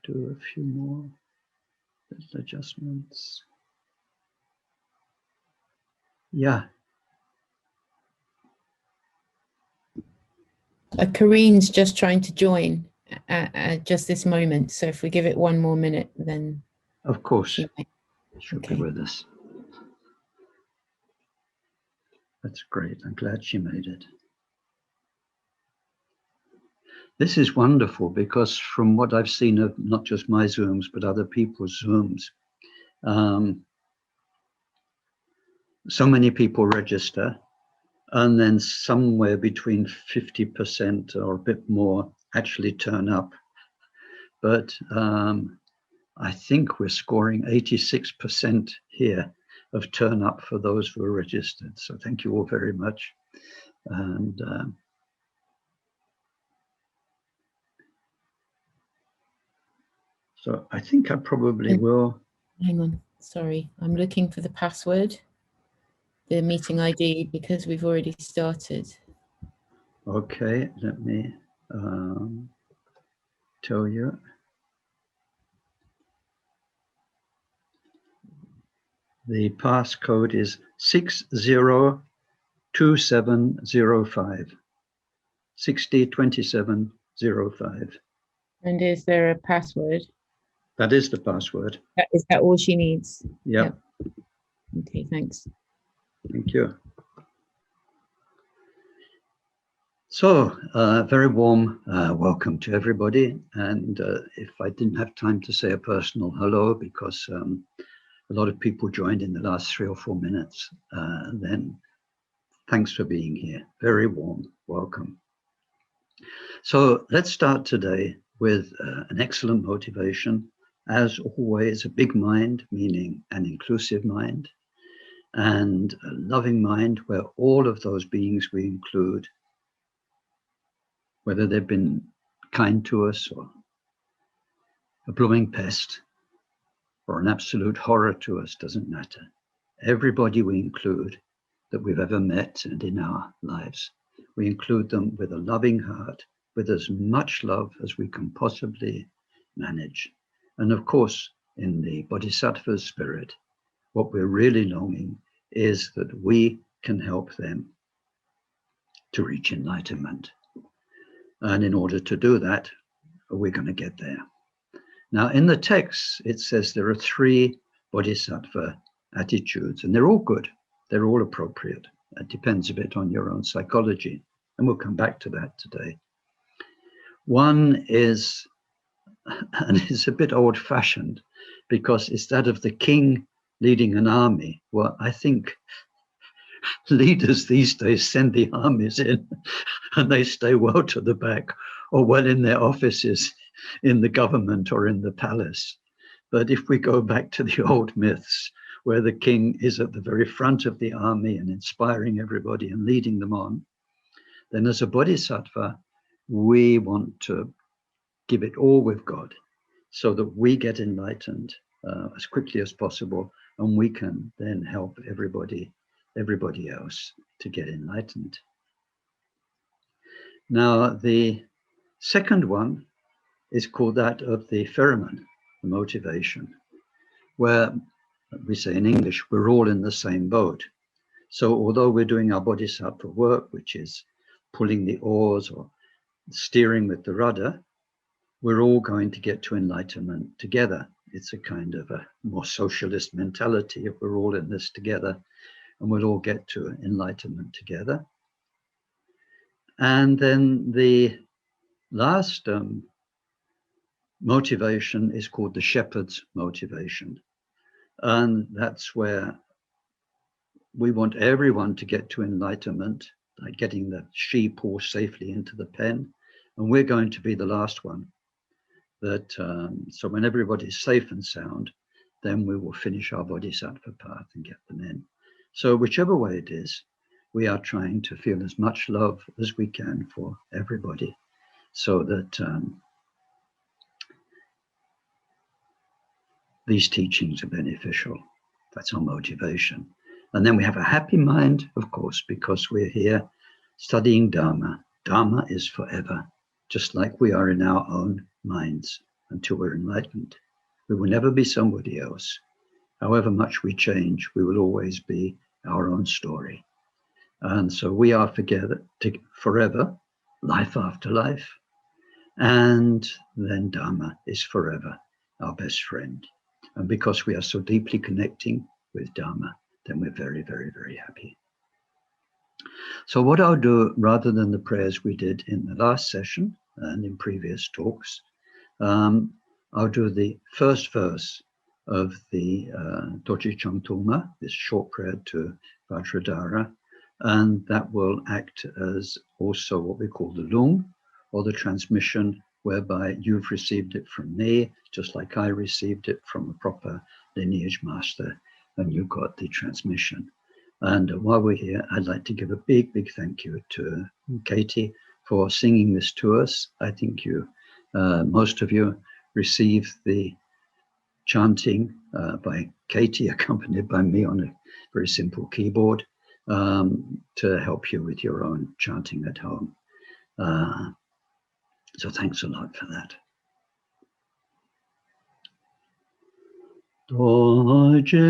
Do a few more adjustments. Yeah. Kareen's just trying to join at just this moment. So if we give it one more minute, then of course she'll okay. be with us. That's great. I'm glad she made it. This is wonderful because from what I've seen of not just my Zooms, but other people's Zooms, so many people register, and then somewhere between 50% or a bit more actually turn up. But I think we're scoring 86% here of turn up for those who are registered. So thank you all very much. And so I think I probably will. Hang on, sorry, I'm looking for the password, the meeting ID, because we've already started. Okay, let me tell you. The passcode is 602705. 602705. And is there a password? That is the password. Is that all she needs? Yep. Okay, thanks. Thank you. So, very warm welcome to everybody. And if I didn't have time to say a personal hello, because a lot of people joined in the last 3 or 4 minutes, then thanks for being here. Very warm welcome. So let's start today with an excellent motivation. As always, a big mind, meaning an inclusive mind, and a loving mind where all of those beings we include, whether they've been kind to us or a blooming pest or an absolute horror to us, doesn't matter. Everybody we include that we've ever met and in our lives, we include them with a loving heart, with as much love as we can possibly manage. And of course, in the Bodhisattva's spirit, what we're really longing is that we can help them to reach enlightenment. And in order to do that, we're going to get there. Now, in the text, it says there are 3 Bodhisattva attitudes, and they're all good. They're all appropriate. It depends a bit on your own psychology, and we'll come back to that today. One is, and it's a bit old-fashioned, because it's that of the king leading an army. Well, I think leaders these days send the armies in and they stay well to the back or well in their offices in the government or in the palace. But if we go back to the old myths where the king is at the very front of the army and inspiring everybody and leading them on, then as a bodhisattva, we want to give it all we've got so that we get enlightened as quickly as possible, and we can then help everybody else to get enlightened. Now, the second one is called that of the pheromone, the motivation, where we say in English, we're all in the same boat. So although we're doing our bodhisattva work, which is pulling the oars or steering with the rudder, we're all going to get to enlightenment together. It's a kind of a more socialist mentality if we're all in this together, and we'll all get to enlightenment together. And then the last motivation is called the shepherd's motivation. And that's where we want everyone to get to enlightenment, like getting the sheep all safely into the pen. And we're going to be the last one. That so when everybody's safe and sound, then we will finish our bodhisattva path and get them in. So whichever way it is, we are trying to feel as much love as we can for everybody, so that these teachings are beneficial. That's our motivation. And then we have a happy mind, of course, because we're here studying Dharma. Dharma is forever, just like we are in our own minds. until we're enlightened. We will never be somebody else. However much we change, we will always be our own story. And so we are together forever, life after life. And then Dharma is forever our best friend. And because we are so deeply connecting with Dharma, then we're very, very, very happy. So what I'll do, rather than the prayers we did in the last session and in previous talks, I'll do the first verse of the Doji Changtoma, this short prayer to Vajradhara, and that will act as also what we call the lung, or the transmission, whereby you've received it from me, just like I received it from a proper lineage master, and you got the transmission. And while we're here, I'd like to give a big, big thank you to Katie for singing this to us. I think most of you received the chanting by Katie, accompanied by me on a very simple keyboard, to help you with your own chanting at home. So thanks a lot for that. Doje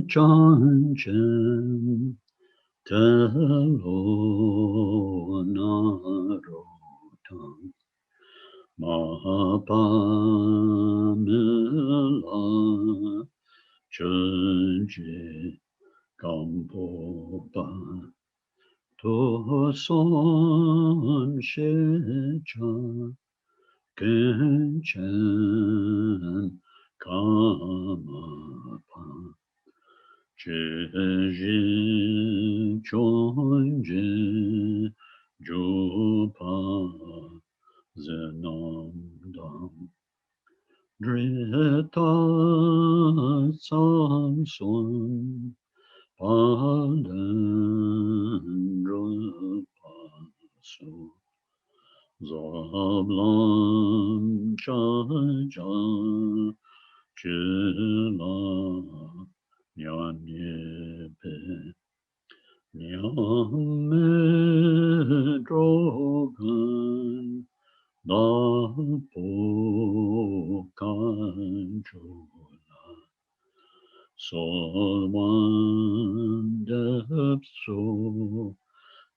chanchen telo narotang mahapamila chunje kampopa to son shecha kenchen kamapa cheji chonje jupa zenamdam drita samson palandrupasu zablam chaja chila nyanyepe nyame drogan dapo kanjula solwan depso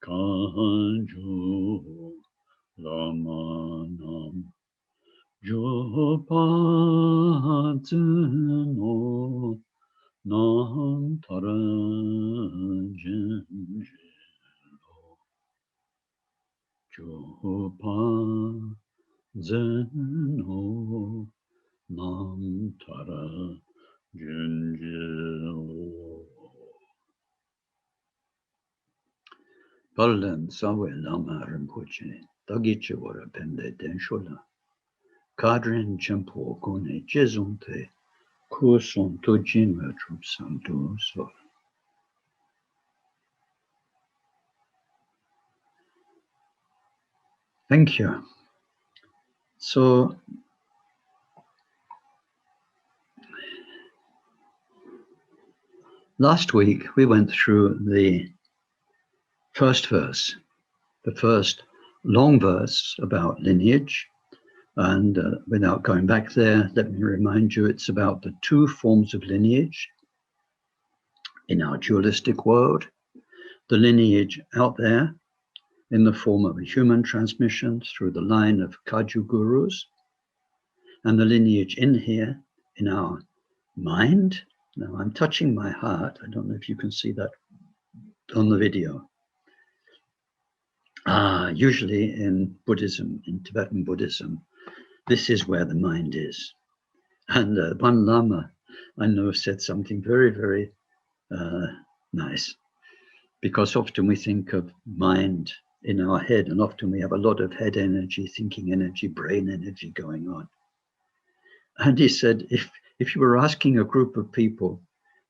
kanju lamanam jopatino nam taranjinjilo jopazeno nam taranjinjilo. Parlen sawe lama rinpoche dagiche wara pende denshola kadren champo kone jezonte kuson tojin metrum santo so. Thank you. So last week we went through the first verse, the first long verse about lineage. And without going back there, let me remind you, it's about the two forms of lineage in our dualistic world. The lineage out there in the form of a human transmission through the line of Kaju gurus, and the lineage in here in our mind. Now I'm touching my heart. I don't know if you can see that on the video. Usually in Buddhism, in Tibetan Buddhism, this is where the mind is. And one Lama I know said something very, very nice, because often we think of mind in our head, and often we have a lot of head energy, thinking energy, brain energy going on. And he said, if you were asking a group of people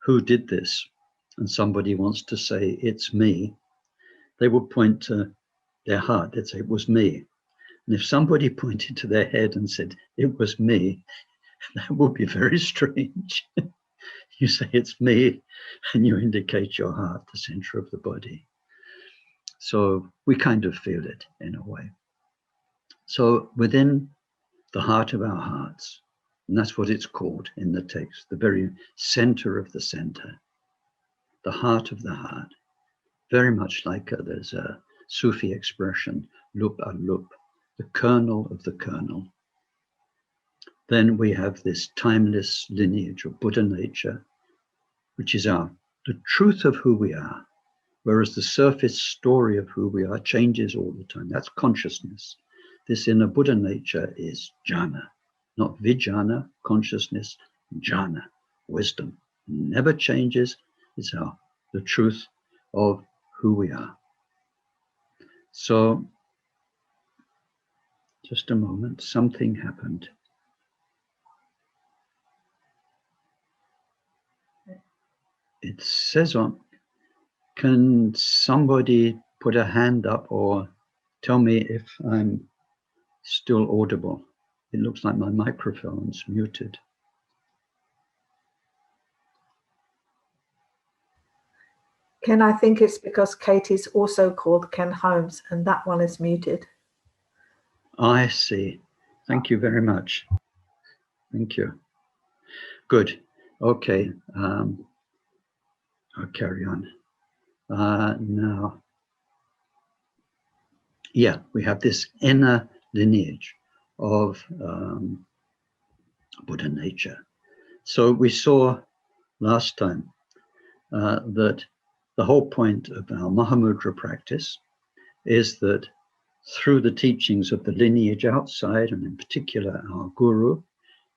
who did this, and somebody wants to say, it's me, they would point to their heart. They'd say, it was me. And if somebody pointed to their head and said, it was me, that would be very strange. You say, it's me, and you indicate your heart, the center of the body. So we kind of feel it in a way. So within the heart of our hearts. And that's what it's called in the text, the very center of the center, the heart of the heart. Very much like there's a Sufi expression, lub al-lub, the kernel of the kernel. Then we have this timeless lineage of Buddha nature, which is the truth of who we are, whereas the surface story of who we are changes all the time. That's consciousness. This inner Buddha nature is jhana, not vijnana, consciousness, jhana, wisdom. Never changes. It's the truth of who we are. So, just a moment, something happened. It says can somebody put a hand up or tell me if I'm still audible? It looks like my microphone's muted. Ken, I think it's because Katie's also called Ken Holmes and that one is muted. I see. Thank you very much. Thank you. Good. Okay. I'll carry on. Now, yeah, we have this inner lineage of Buddha nature. So we saw last time that the whole point of our Mahamudra practice is that through the teachings of the lineage outside, and in particular our guru,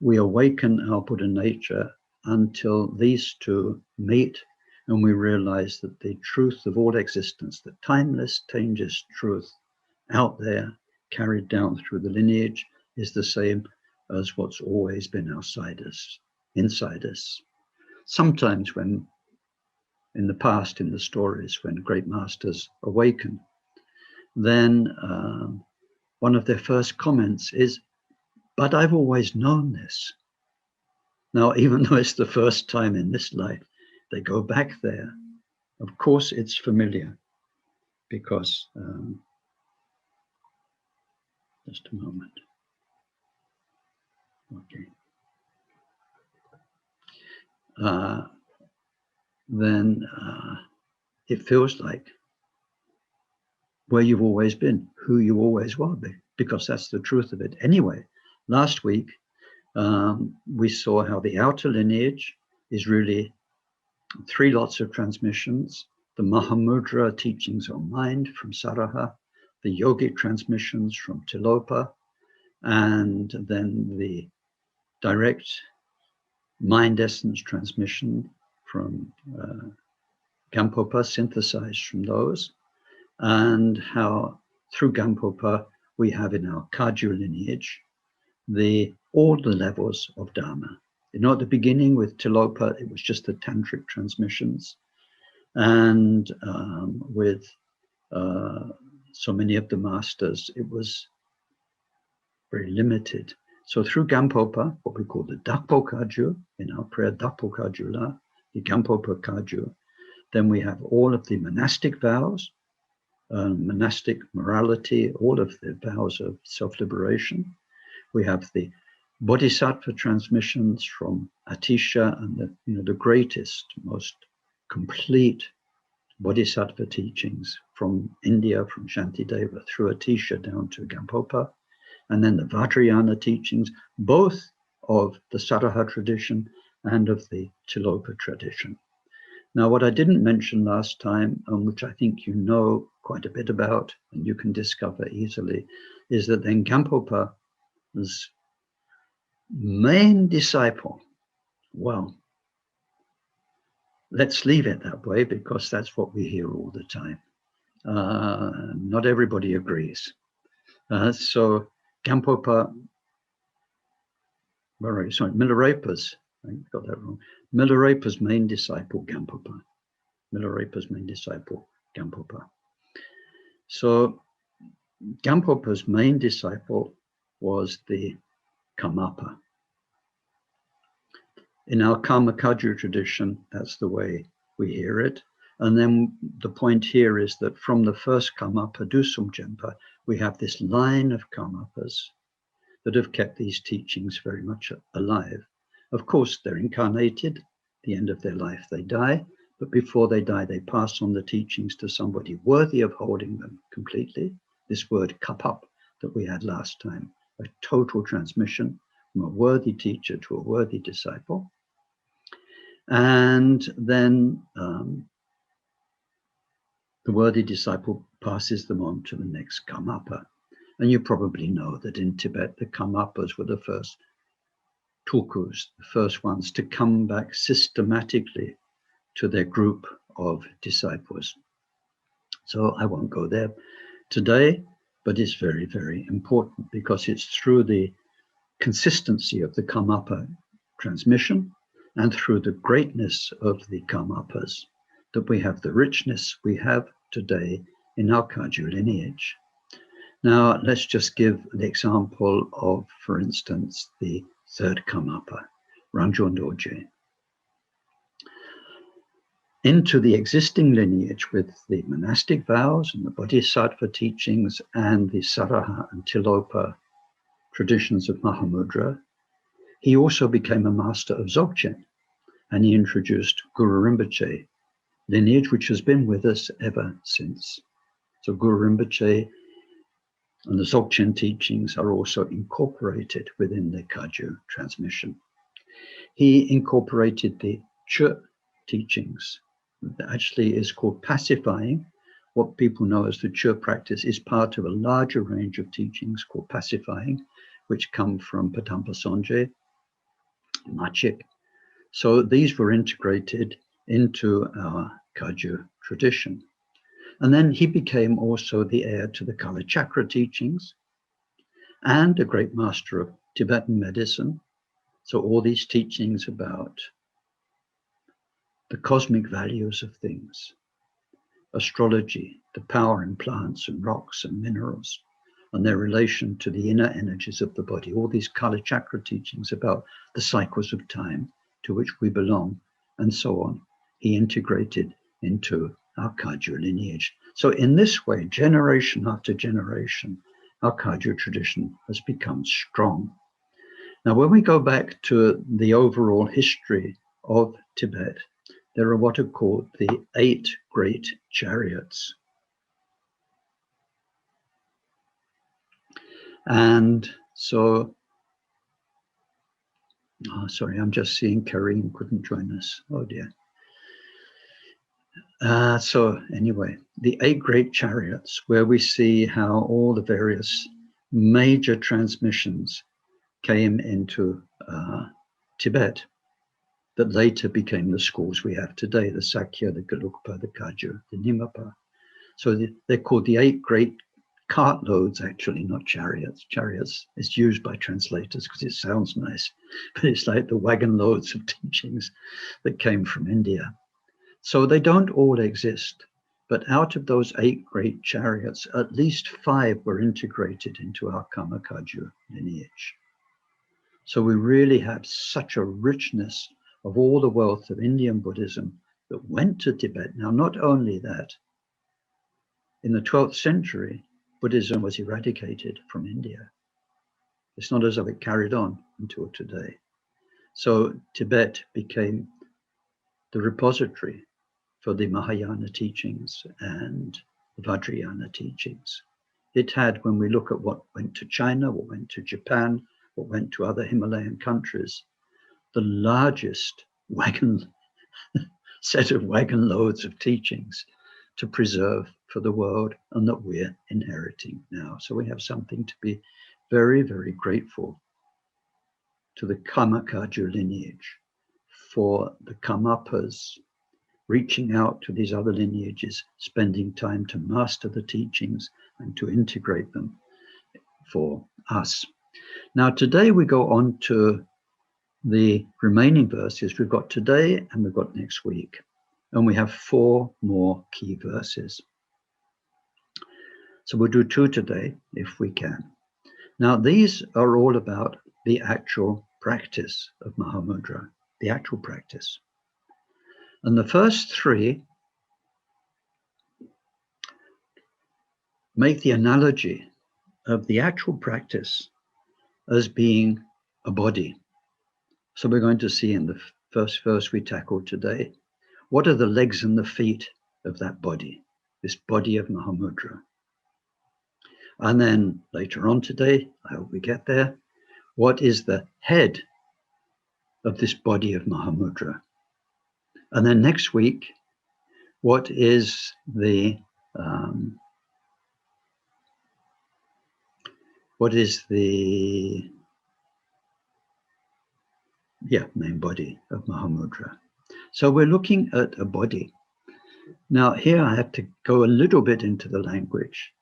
we awaken our Buddha nature until these two meet and we realize that the truth of all existence, the timeless, changeless truth out there, carried down through the lineage, is the same as what's always been outside us, inside us. Sometimes when, in the past, in the stories, when great masters awaken, then one of their first comments is, but I've always known this. Now, even though it's the first time in this life, they go back there. Of course, it's familiar because, just a moment. Okay. Then it feels like where you've always been, who you always will be, because that's the truth of it. Anyway, last week, we saw how the outer lineage is really 3 lots of transmissions: the Mahamudra teachings on mind from Saraha, the yogic transmissions from Tilopa, and then the direct mind essence transmission from Gampopa, synthesized from those, and how through Gampopa we have in our Kagyu lineage all the levels of Dharma. You know, at the beginning with Tilopa, it was just the tantric transmissions, and with so many of the masters, it was very limited. So through Gampopa, what we call the Dakpo Kagyu, in our prayer, Dakpo Kagyu La, the Gampopa Kagyu, then we have all of the monastic vows, monastic morality, all of the vows of self-liberation. We have the Bodhisattva transmissions from Atisha and the greatest, most complete Bodhisattva teachings from India, from Shantideva through Atisha down to Gampopa, and then the Vajradhara teachings, both of the Saraha tradition and of the Tilopa tradition. Now, what I didn't mention last time, which I think you know quite a bit about and you can discover easily, is that then Gampopa's main disciple, well, let's leave it that way because that's what we hear all the time. Not everybody agrees. So Gampopa, Milarepa's, I got that wrong. Milarepa's main disciple, Gampopa. Milarepa's main disciple, Gampopa. So Gampopa's main disciple was the Karmapa. In our Karma Kagyu tradition, that's the way we hear it. And then the point here is that from the first Karmapa, Dusum Jempa, we have this line of Karmapas that have kept these teachings very much alive. Of course, they're incarnated. At the end of their life, they die. But before they die, they pass on the teachings to somebody worthy of holding them completely. This word kapap that we had last time, a total transmission from a worthy teacher to a worthy disciple. And then the worthy disciple passes them on to the next Karmapa. And you probably know that in Tibet, the Karmapas were the first tulkus, the first ones to come back systematically to their group of disciples. So I won't go there today, but it's very, very important because it's through the consistency of the Karmapa transmission and through the greatness of the Karmapas that we have the richness we have today in our Kagyu lineage. Now, let's just give the example of, for instance, the third Karmapa, Rangjung Dorje. Into the existing lineage with the monastic vows and the Bodhisattva teachings and the Saraha and Tilopa traditions of Mahamudra, he also became a master of Dzogchen, and he introduced Guru Rinpoche lineage, which has been with us ever since. So Guru Rinpoche and the Dzogchen teachings are also incorporated within the Kagyu transmission. He incorporated the Chö teachings. That actually is called pacifying. What people know as the Chö practice is part of a larger range of teachings called pacifying, which come from Patampa Sonje, Machik. So these were integrated into our Kagyu tradition. And then he became also the heir to the Kala Chakra teachings and a great master of Tibetan medicine. So all these teachings about the cosmic values of things, astrology, the power in plants and rocks and minerals, and their relation to the inner energies of the body, all these Kala Chakra teachings about the cycles of time to which we belong, and so on, he integrated into our Kagyu lineage. So in this way, generation after generation, our Kagyu tradition has become strong. Now, when we go back to the overall history of Tibet, there are what are called the 8 great chariots. And so, sorry, I'm just seeing Kareem couldn't join us. Oh dear. So anyway, the 8 great chariots, where we see how all the various major transmissions came into Tibet that later became the schools we have today, the Sakya, the Gelugpa, the Kagyu, the Nimapa. So they're called the 8 great cartloads, actually, not chariots. Chariots is used by translators because it sounds nice, but it's like the wagon loads of teachings that came from India. So they don't all exist, but out of those 8 great chariots, at least 5 were integrated into our Karma Kagyu lineage. So we really have such a richness of all the wealth of Indian Buddhism that went to Tibet. Now, not only that, in the 12th century, Buddhism was eradicated from India. It's not as though it carried on until today. So Tibet became the repository for the Mahayana teachings and the Vajrayana teachings. It had, when we look at what went to China, what went to Japan, what went to other Himalayan countries, the largest set of wagon loads of teachings to preserve for the world and that we're inheriting now. So we have something to be very, very grateful to the Karma Kagyu lineage for the Karmapas reaching out to these other lineages, spending time to master the teachings and to integrate them for us. Now, today we go on to the remaining verses. We've got today and we've got next week. And we have 4 more key verses. So we'll do 2 today if we can. Now, these are all about the actual practice of Mahamudra, the actual practice. And the first 3 make the analogy of the actual practice as being a body. So we're going to see in the first verse we tackled today, what are the legs and the feet of that body, this body of Mahamudra? And then later on today, I hope we get there, what is the head of this body of Mahamudra? And then next week, what is the main body of Mahamudra? So we're looking at a body. Now here I have to go a little bit into the language,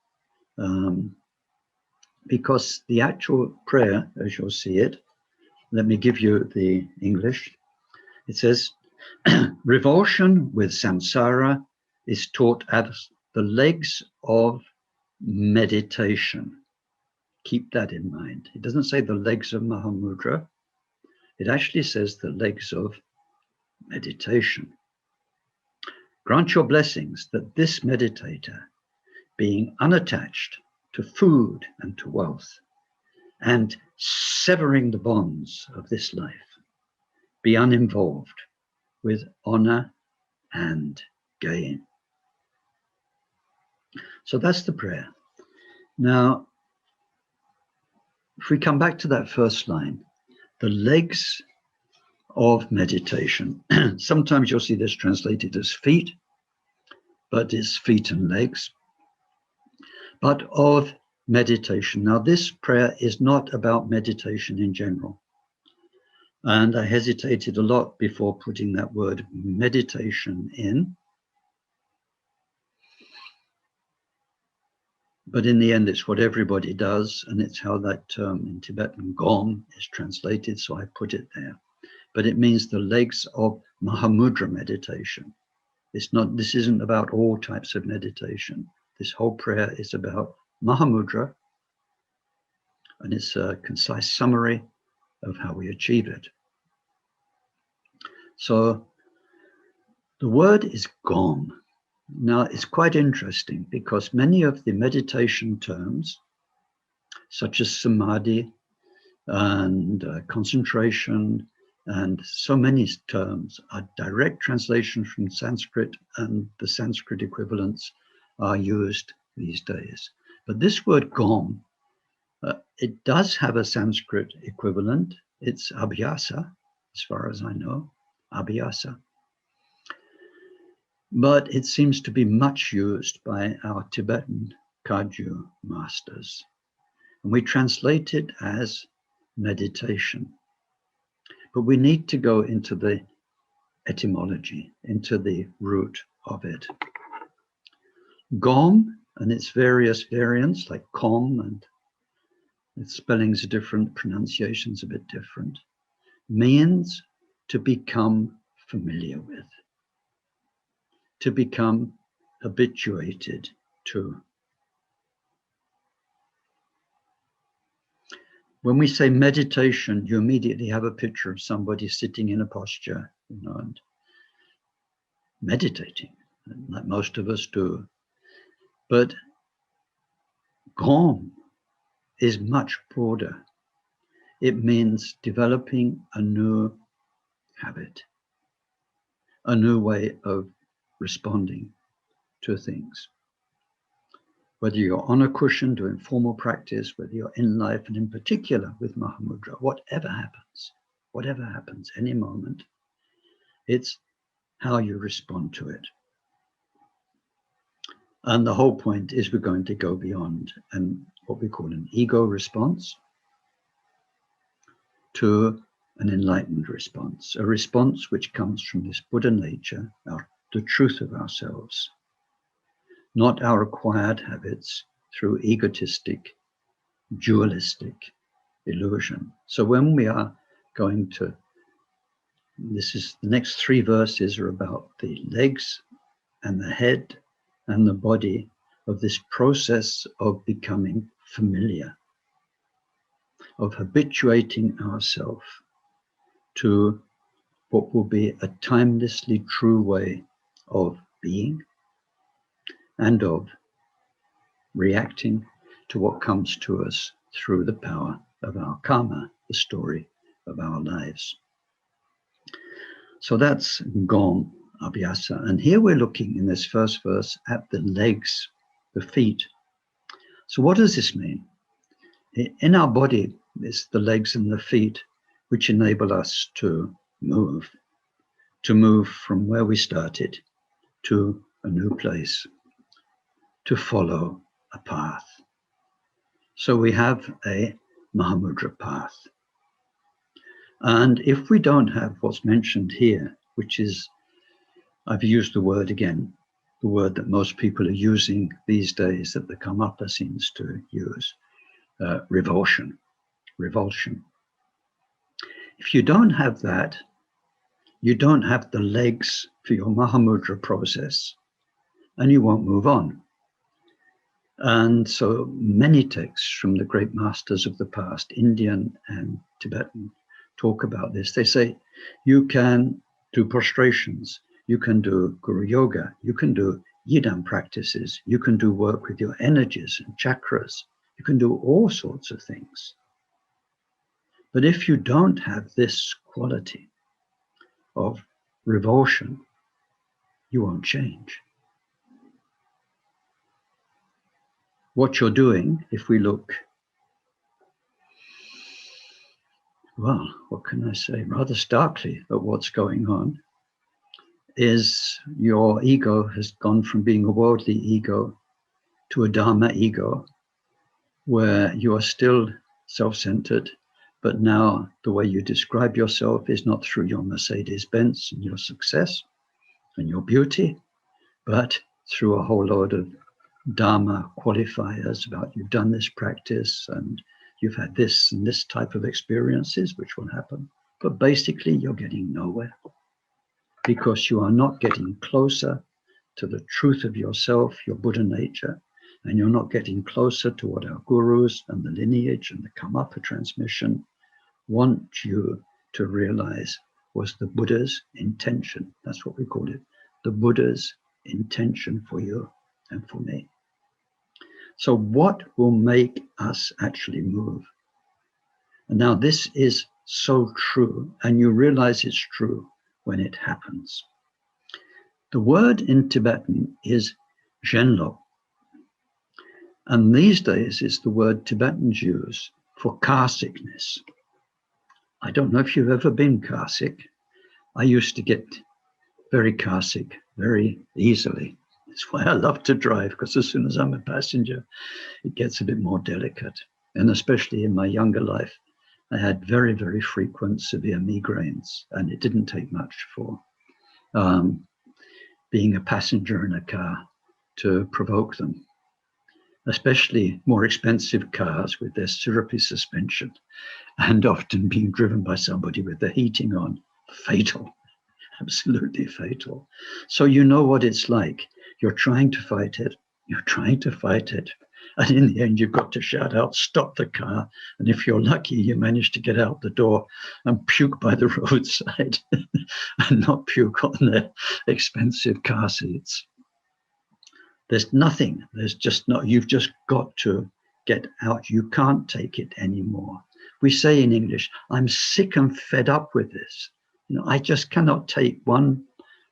because the actual prayer, as you'll see it, let me give you the English. It says, revulsion with samsara is taught as the legs of meditation. Keep that in mind. It doesn't say the legs of Mahamudra. It actually says the legs of meditation. Grant your blessings that this meditator, being unattached to food and to wealth, and severing the bonds of this life, be uninvolved with honor and gain. So that's the prayer. Now, if we come back to that first line, the legs of meditation. Sometimes you'll see this translated as feet, but it's feet and legs. But of meditation. Now, this prayer is not about meditation in general. And I hesitated a lot before putting that word meditation in. But in the end, it's what everybody does, and it's how that term in Tibetan gom is translated, so I put it there. But it means the legs of Mahamudra meditation. This isn't about all types of meditation. This whole prayer is about Mahamudra, and it's a concise summary of how we achieve it. So the word is gom. Now, it's quite interesting because many of the meditation terms, such as samadhi and concentration, and so many terms are direct translations from Sanskrit, and the Sanskrit equivalents are used these days. But this word gom, it does have a Sanskrit equivalent. It's abhyasa, as far as I know, abhyasa. But it seems to be much used by our Tibetan Kagyu masters. And we translate it as meditation. But we need to go into the etymology, into the root of it. Gom and its various variants, like kom, and its spellings are different, pronunciations a bit different, means to become familiar with, to become habituated to. When we say meditation, you immediately have a picture of somebody sitting in a posture, and meditating, like most of us do. But gom is much broader. It means developing a new habit, a new way of responding to things. Whether you're on a cushion doing formal practice, whether you're in life, and in particular with Mahamudra, whatever happens, any moment, it's how you respond to it. And the whole point is we're going to go beyond what we call an ego response to an enlightened response, a response which comes from this Buddha nature, the truth of ourselves, not our acquired habits through egotistic, dualistic illusion. So when we are going to, the next 3 verses are about the legs and the head and the body of this process of becoming familiar, of habituating ourselves to what will be a timelessly true way of being and of reacting to what comes to us through the power of our karma, the story of our lives. So that's Gom Abhyasa. And here we're looking in this first verse at the legs, the feet. So what does this mean? In our body, it's the legs and the feet which enable us to move from where we started to a new place, to follow a path. So we have a Mahamudra path. And if we don't have what's mentioned here, which is, I've used the word again, the word that most people are using these days, that the Karmapa seems to use, revulsion. If you don't have that, you don't have the legs for your Mahamudra process, and you won't move on. And so many texts from the great masters of the past, Indian and Tibetan, talk about this. They say you can do prostrations, you can do Guru Yoga, you can do Yidam practices, you can do work with your energies and chakras, you can do all sorts of things. But if you don't have this quality of revulsion, you won't change. What you're doing, if we look, well, what can I say, rather starkly at what's going on, is your ego has gone from being a worldly ego to a Dharma ego, where you are still self-centered, but now the way you describe yourself is not through your Mercedes-Benz and your success and your beauty, but through a whole load of Dharma qualifiers about you've done this practice and you've had this and this type of experiences, which will happen. But basically, you're getting nowhere because you are not getting closer to the truth of yourself, your Buddha nature, and you're not getting closer to what our gurus and the lineage and the Karmapa transmission want you to realize was the Buddha's intention. That's what we call it, the Buddha's intention for you and for me. So what will make us actually move? And now this is so true, and you realize it's true when it happens. The word in Tibetan is zhenlo. And these days it's the word Tibetans use for car sickness. I don't know if you've ever been car sick. I used to get very car sick very easily. That's why I love to drive, because as soon as I'm a passenger, it gets a bit more delicate. And especially in my younger life, I had very, very frequent severe migraines, and it didn't take much for being a passenger in a car to provoke them. Especially more expensive cars with their syrupy suspension and often being driven by somebody with the heating on. Fatal, absolutely fatal. So you know what it's like. You're trying to fight it. And in the end, you've got to shout out, stop the car. And if you're lucky, you manage to get out the door and puke by the roadside and not puke on the expensive car seats. There's nothing, you've just got to get out. You can't take it anymore. We say in English, I'm sick and fed up with this. I just cannot take one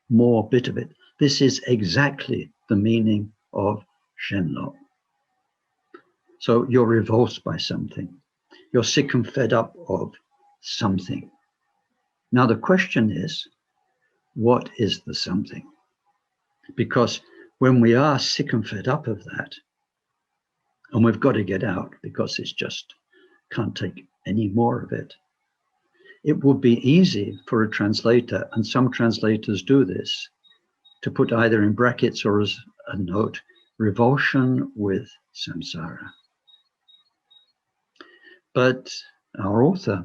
more bit of it. This is exactly the meaning of Shenlo. So you're revulsed by something. You're sick and fed up of something. Now the question is, what is the something? Because when we are sick and fed up of that, and we've got to get out because it's just can't take any more of it, it would be easy for a translator, and some translators do this, to put either in brackets or as a note, revulsion with samsara. But our author,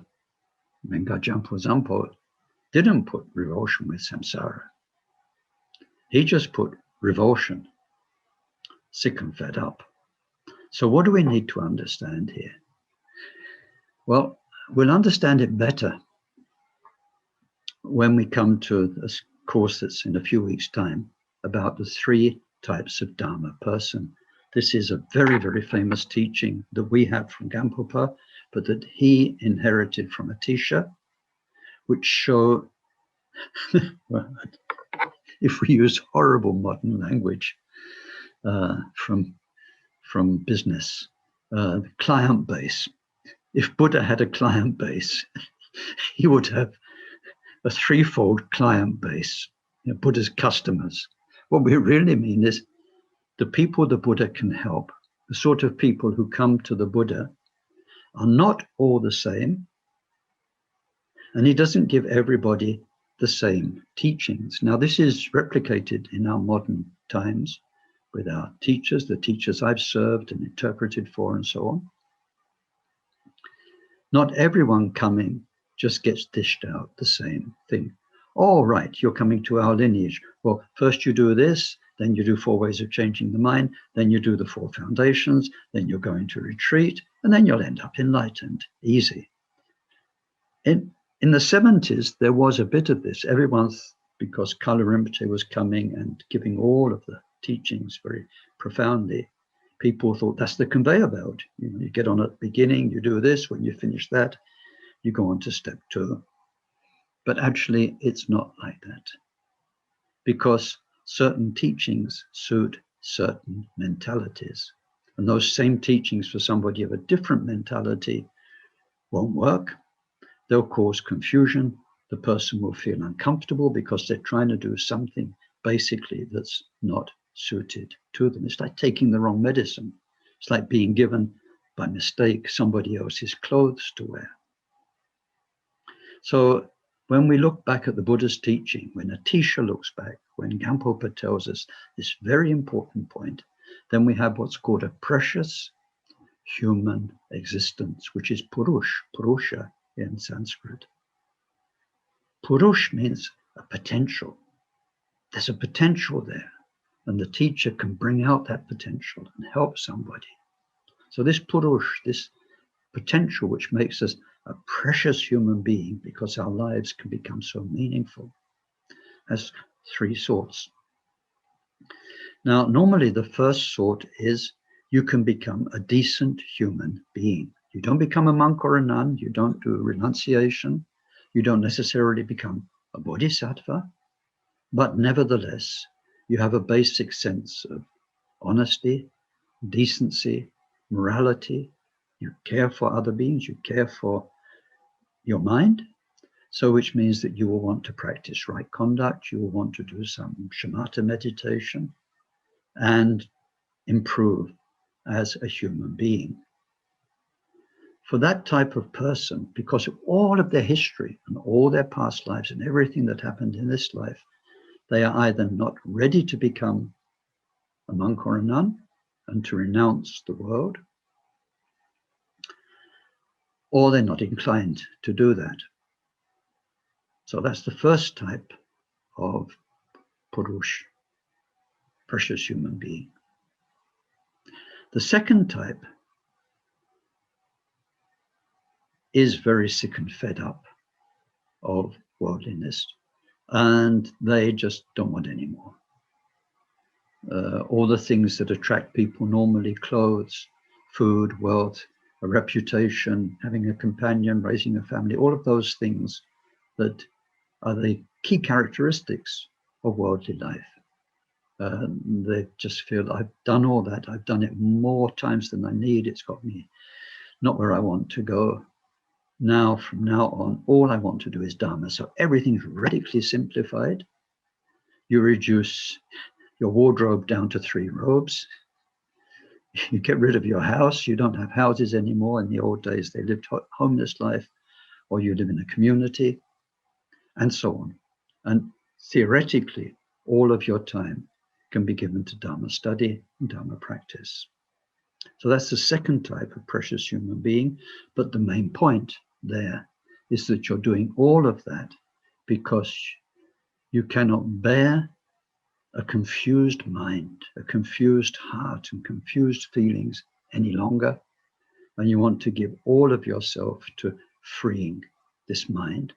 Bengar Jampal Zangpo, didn't put revulsion with samsara. He just put revulsion, sick and fed up. So what do we need to understand here? Well, we'll understand it better when we come to this course that's in a few weeks' time about the 3 types of Dharma person. This is a very, very famous teaching that we have from Gampopa, but that he inherited from a teacher, which show, well, if we use horrible modern language from business, client base. If Buddha had a client base, he would have a threefold client base, Buddha's customers. What we really mean is the people the Buddha can help, the sort of people who come to the Buddha are not all the same, and he doesn't give everybody the same teachings. Now, this is replicated in our modern times with our teachers, the teachers I've served and interpreted for and so on. Not everyone coming just gets dished out the same thing. All right, you're coming to our lineage. Well, first you do this, then you do 4 ways of changing the mind, then you do the 4 foundations, then you're going to retreat, and then you'll end up enlightened. Easy. In the 70s, there was a bit of this. Everyone's, because Kala Rinpoche was coming and giving all of the teachings very profoundly, people thought that's the conveyor belt. You get on at the beginning, you do this, when you finish that, you go on to step 2. But actually, it's not like that, because certain teachings suit certain mentalities. And those same teachings for somebody of a different mentality won't work. They'll cause confusion. The person will feel uncomfortable because they're trying to do something basically that's not suited to them. It's like taking the wrong medicine. It's like being given by mistake somebody else's clothes to wear. So when we look back at the Buddha's teaching, when Atisha looks back, when Gampopa tells us this very important point, then we have what's called a precious human existence, which is Purusha in Sanskrit. Purush means a potential. There's a potential there, and the teacher can bring out that potential and help somebody. So this Purush, this potential which makes us a precious human being because our lives can become so meaningful, has 3 sorts. Now, normally the first sort is you can become a decent human being. You don't become a monk or a nun. You don't do renunciation. You don't necessarily become a bodhisattva. But nevertheless, you have a basic sense of honesty, decency, morality. You care for other beings. You care for your mind. So which means that you will want to practice right conduct. You will want to do some shamatha meditation and improve as a human being. For that type of person, because of all of their history and all their past lives and everything that happened in this life, they are either not ready to become a monk or a nun and to renounce the world, or they're not inclined to do that. So that's the first type of Purush, precious human being. The second type is very sick and fed up of worldliness, and they just don't want any more. All the things that attract people normally, clothes, food, wealth, a reputation, having a companion, raising a family, all of those things that are the key characteristics of worldly life. They just feel, I've done all that. I've done it more times than I need. It's got me not where I want to go. Now, from now on, all I want to do is Dharma. So everything's radically simplified. You reduce your wardrobe down to 3 robes. You get rid of your house. You don't have houses anymore. In the old days, they lived homeless life, or you live in a community, and so on. And theoretically, all of your time can be given to Dharma study and Dharma practice. So that's the second type of precious human being. But the main point there is that you're doing all of that because you cannot bear a confused mind, a confused heart, and confused feelings any longer. And you want to give all of yourself to freeing this mind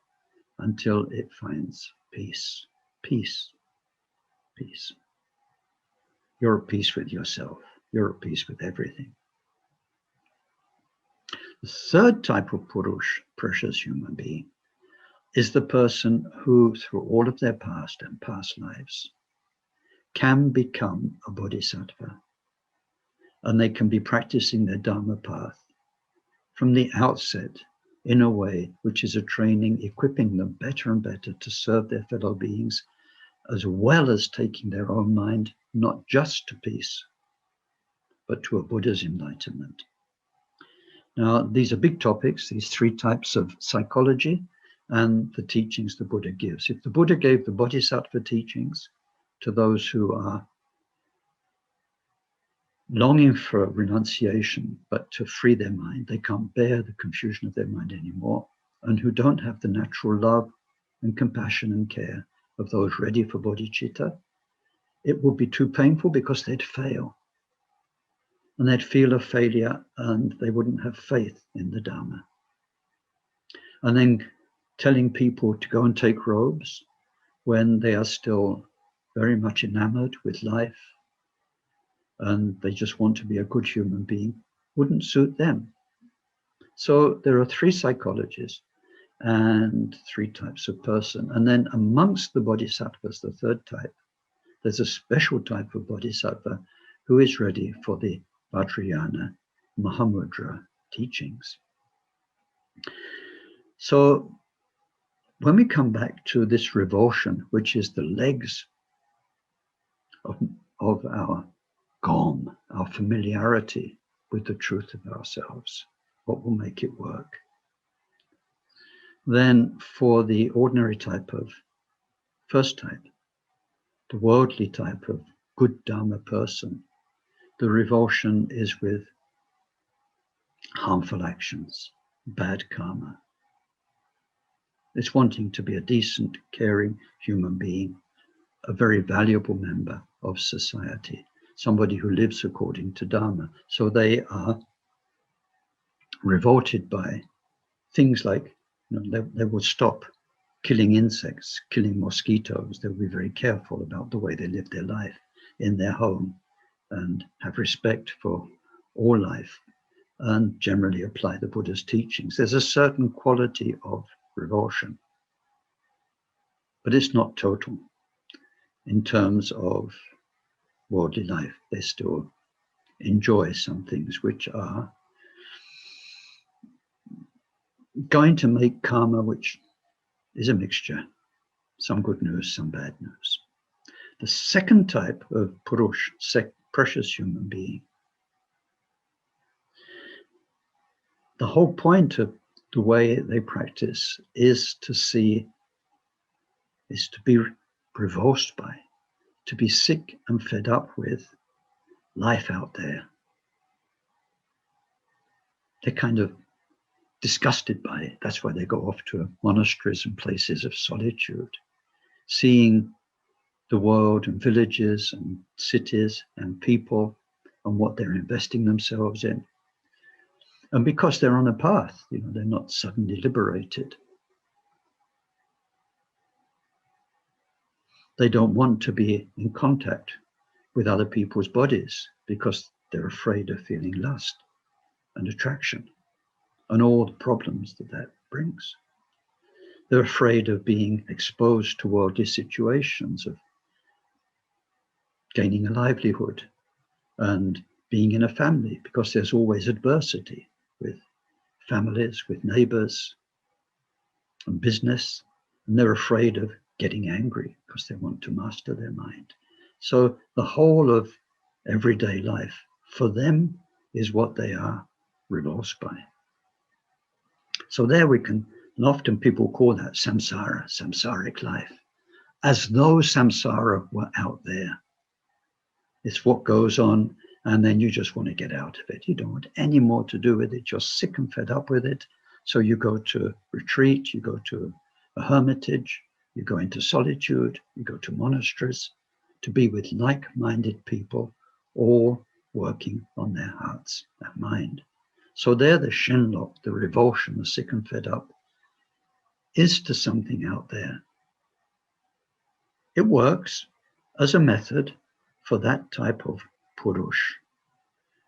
until it finds peace, peace, peace. You're at peace with yourself. You're at peace with everything. The third type of Purush, precious human being, is the person who, through all of their past and past lives, can become a bodhisattva. And they can be practicing their Dharma path from the outset in a way which is a training equipping them better and better to serve their fellow beings, as well as taking their own mind not just to peace, but to a Buddha's enlightenment. Now, these are big topics, these three types of psychology and the teachings the Buddha gives. If the Buddha gave the bodhisattva teachings to those who are longing for renunciation, but to free their mind, they can't bear the confusion of their mind anymore, and who don't have the natural love and compassion and care of those ready for bodhicitta, it would be too painful because they'd fail. And they'd feel a failure and they wouldn't have faith in the Dharma. And then telling people to go and take robes when they are still very much enamored with life and they just want to be a good human being wouldn't suit them. So there are three psychologies and three types of person. And then amongst the bodhisattvas, the third type, there's a special type of bodhisattva who is ready for the Vajrayana Mahamudra teachings. So when we come back to this revulsion, which is the legs of our gom, our familiarity with the truth of ourselves, what will make it work? Then for the ordinary type of first type, the worldly type of good Dharma person, the revulsion is with harmful actions, bad karma. It's wanting to be a decent, caring human being, a very valuable member of society, somebody who lives according to Dharma. So they are revolted by things like, they will stop killing insects, killing mosquitoes. They'll be very careful about the way they live their life in their home and have respect for all life and generally apply the Buddha's teachings. There's a certain quality of revulsion, but it's not total. In terms of worldly life, they still enjoy some things which are going to make karma, which is a mixture, some good news, some bad news. The second type of Purush, precious human being, the whole point of the way they practice is to be revulsed by, to be sick and fed up with life out there. They're kind of disgusted by it. That's why they go off to monasteries and places of solitude, seeing the world and villages and cities and people and what they're investing themselves in. And because they're on a path, they're not suddenly liberated. They don't want to be in contact with other people's bodies because they're afraid of feeling lust and attraction and all the problems that brings. They're afraid of being exposed to worldly situations, of gaining a livelihood and being in a family, because there's always adversity with families, with neighbors and business, and they're afraid of getting angry because they want to master their mind. So the whole of everyday life for them is what they are revulsed by. So there we can, and often people call that samsara, samsaric life, as though samsara were out there. It's what goes on, and then you just want to get out of it. You don't want any more to do with it. You're sick and fed up with it. So you go to retreat, you go to a hermitage, you go into solitude, you go to monasteries to be with like-minded people, all working on their hearts and mind. So there the shenlok, the revulsion, the sick and fed up, is to something out there. It works as a method for that type of Purush.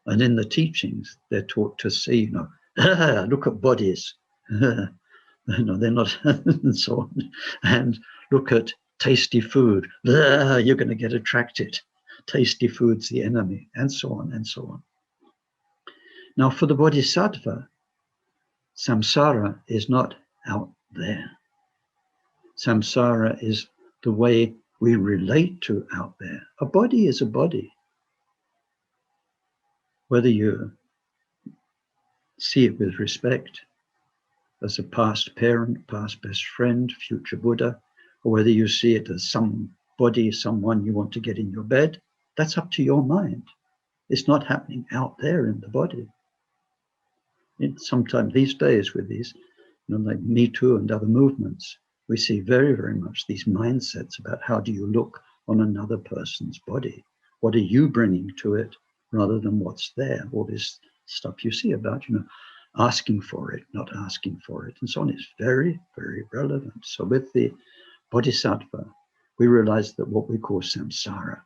And in the teachings, they're taught to see, Look at bodies. No, they're not, and so on. And look at tasty food. You're going to get attracted. Tasty food's the enemy, and so on and so on. Now, for the Bodhisattva, samsara is not out there. Samsara is the way we relate to out there. A body is a body. Whether you see it with respect as a past parent, past best friend, future Buddha, or whether you see it as somebody, someone you want to get in your bed, that's up to your mind. It's not happening out there in the body. Sometimes these days with these, like Me Too and other movements, we see very, very much these mindsets about how do you look on another person's body? What are you bringing to it rather than what's there? All this stuff you see about, asking for it, not asking for it, and so on is very, very relevant. So with the Bodhisattva, we realize that what we call samsara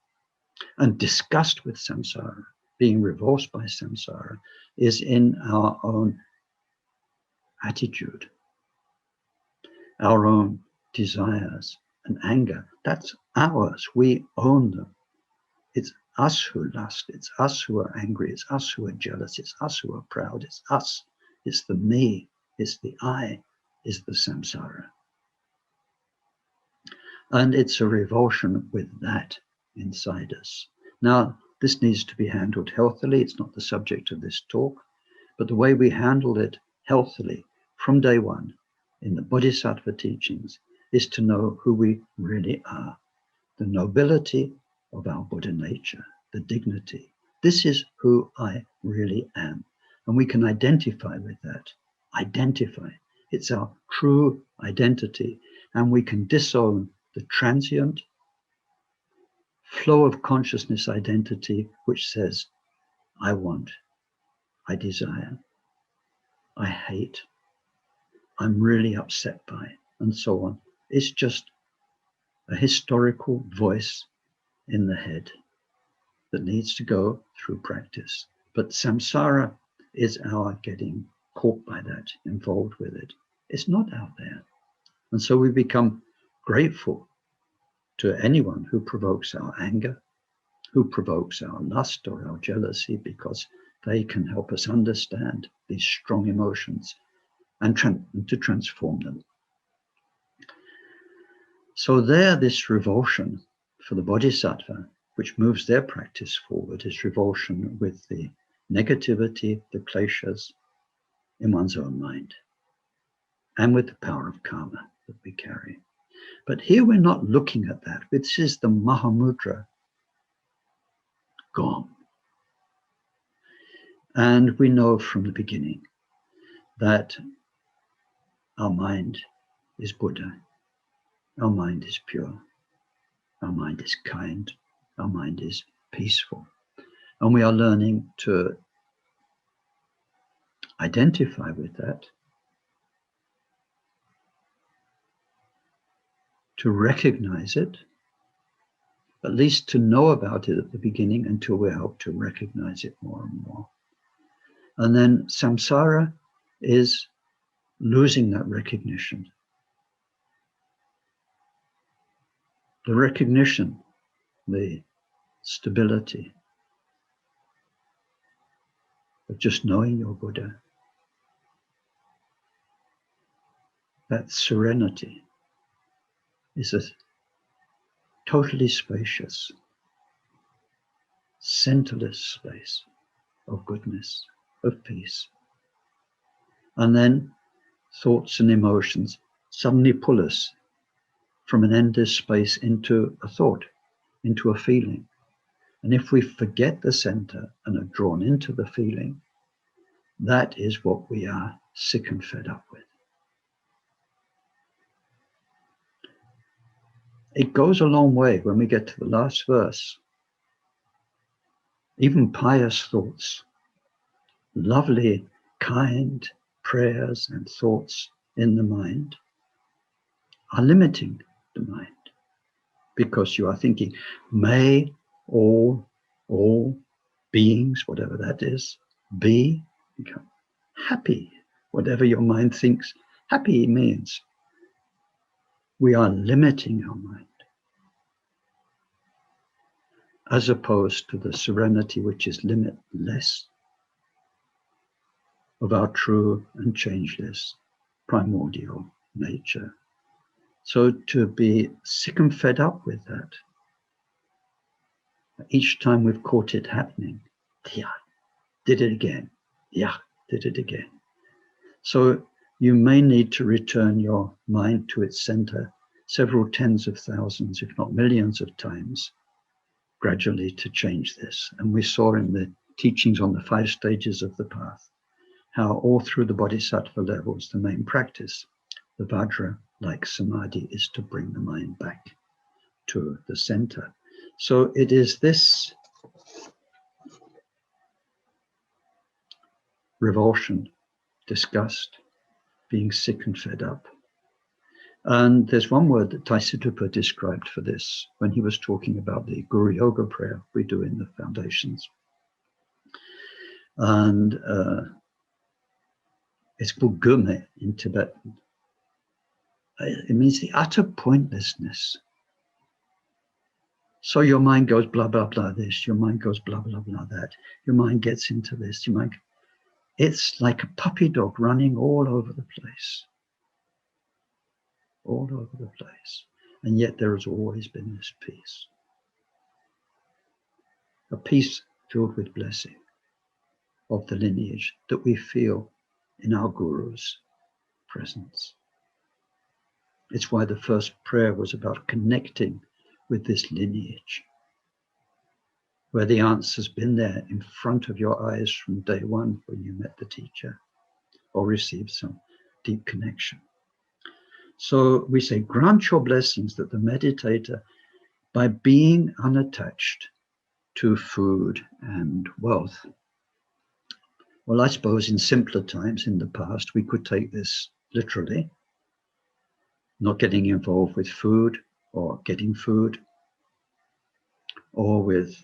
and disgust with samsara, being revolted by samsara, is in our own attitude, our own desires and anger. That's ours. We own them. It's us who lust. It's us who are angry. It's us who are jealous. It's us who are proud. It's us. It's the me. It's the I. Is the samsara. And it's a revulsion with that inside us. Now, this needs to be handled healthily. It's not the subject of this talk, but the way we handle it healthily from day one in the Bodhisattva teachings is to know who we really are, the nobility of our Buddha nature, the dignity. This is who I really am. And we can identify with that. Identify. It's our true identity. And we can disown the transient flow of consciousness identity which says, I want, I desire, I hate, I'm really upset by, and so on. It's just a historical voice in the head that needs to go through practice. But samsara is our getting caught by that, involved with it. It's not out there. And so we become grateful to anyone who provokes our anger, who provokes our lust or our jealousy, because they can help us understand these strong emotions and to transform them. So there, this revulsion for the Bodhisattva, which moves their practice forward, is revulsion with the negativity, the kleshas in one's own mind, and with the power of karma that we carry. But here we're not looking at that. This is the Mahamudra gone. And we know from the beginning that our mind is Buddha. Our mind is pure. Our mind is kind. Our mind is peaceful. And we are learning to identify with that, to recognize it, at least to know about it at the beginning until we're helped to recognize it more and more. And then samsara is losing that recognition. The recognition, the stability of just knowing your Buddha, that serenity is a totally spacious, centerless space of goodness, of peace. And then thoughts and emotions suddenly pull us from an endless space into a thought, into a feeling. And if we forget the center and are drawn into the feeling, that is what we are sick and fed up with. It goes a long way when we get to the last verse. Even pious thoughts, lovely, kind prayers and thoughts in the mind are limiting the mind, because you are thinking, may all beings, whatever that is, be. happy, whatever your mind thinks happy means. We are limiting our mind, as opposed to the serenity which is limitless of our true and changeless primordial nature. So to be sick and fed up with that, each time we've caught it happening, yeah, did it again, yeah, did it again. So you may need to return your mind to its center several tens of thousands, if not millions of times, gradually to change this. And we saw in the teachings on the 5 stages of the path, how all through the bodhisattva levels, the main practice, the Vajra, like samadhi, is to bring the mind back to the center. So it is this revulsion, disgust, being sick and fed up. And there's one word that Taisitupa described for this when he was talking about the Guru Yoga prayer we do in the foundations. And it's called gume in Tibetan. It means the utter pointlessness. So your mind goes blah, blah, blah this, your mind goes blah, blah, blah that, your mind gets into this, your mind, it's like a puppy dog running all over the place. All over the place. And yet there has always been this peace. A peace filled with blessing of the lineage that we feel in our Guru's presence. It's why the first prayer was about connecting with this lineage, where the answer's been there in front of your eyes from day one when you met the teacher or received some deep connection. So we say, grant your blessings that the meditator, by being unattached to food and wealth. Well, I suppose in simpler times in the past, we could take this literally, not getting involved with food or getting food or with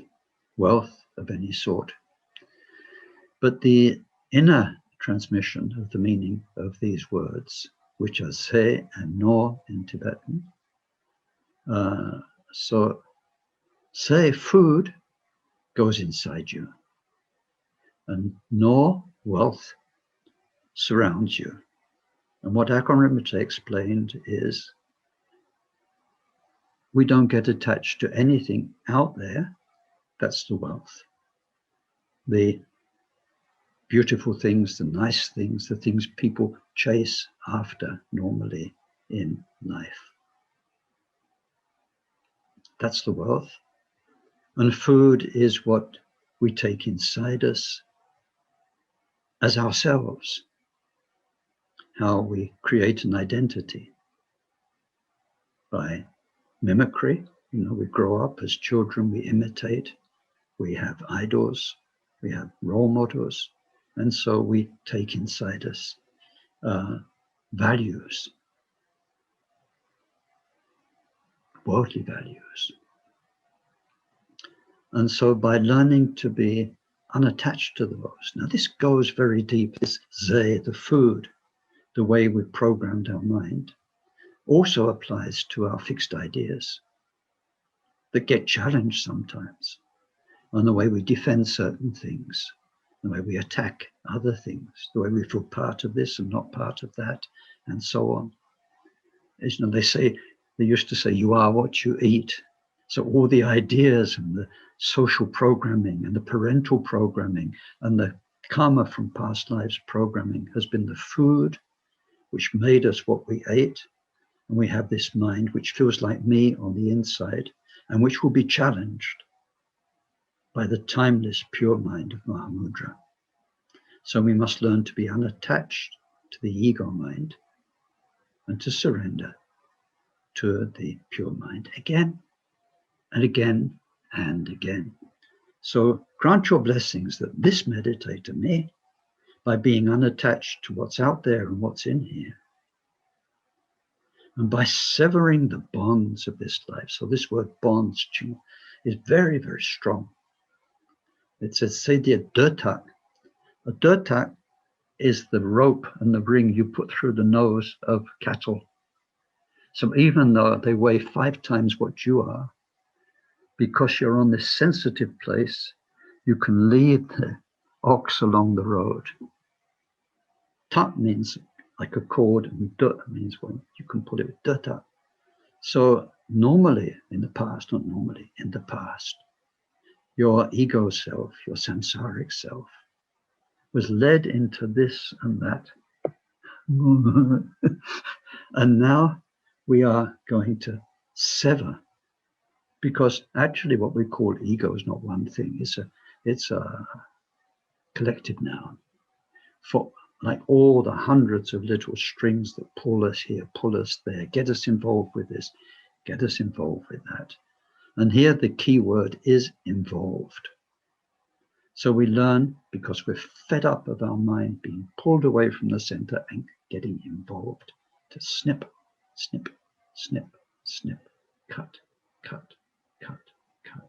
wealth of any sort. But the inner transmission of the meaning of these words, which are se and no in Tibetan. So se, food, goes inside you, and no, wealth, surrounds you. And what Akon Rinpoche explained is we don't get attached to anything out there. That's the wealth. The beautiful things, the nice things, the things people chase after normally in life. That's the wealth. And food is what we take inside us as ourselves, how we create an identity by mimicry. You know, we grow up as children, we imitate, we have idols, we have role models, and so we take inside us values, worldly values. And so by learning to be unattached to those, now this goes very deep, this ze, the food, the way we programmed our mind, also applies to our fixed ideas that get challenged sometimes, on the way we defend certain things, the way we attack other things, the way we feel part of this and not part of that, and so on. As you know, they used to say, you are what you eat. So all the ideas and the social programming and the parental programming and the karma from past lives programming has been the food which made us what we ate. And we have this mind which feels like me on the inside and which will be challenged by the timeless pure mind of Mahamudra. So we must learn to be unattached to the ego mind and to surrender to the pure mind again and again and again. So grant your blessings that this meditator may, by being unattached to what's out there and what's in here, and by severing the bonds of this life. So this word bonds is very, very strong. It says, Sedia Dertak. A Dertak is the rope and the ring you put through the nose of cattle. So even though they weigh 5 times what you are, because you're on this sensitive place, you can lead the ox along the road. Tat means like a cord, and dut means when you can put it dutta. So normally in the past, not normally, in the past, your ego self, your samsaric self, was led into this and that. And now we are going to sever, because actually what we call ego is not one thing. It's a collective noun for like all the hundreds of little strings that pull us here, pull us there, get us involved with this, get us involved with that. And here the key word is involved. So we learn, because we're fed up of our mind being pulled away from the center and getting involved, to snip, snip, snip, snip, cut, cut, cut, cut,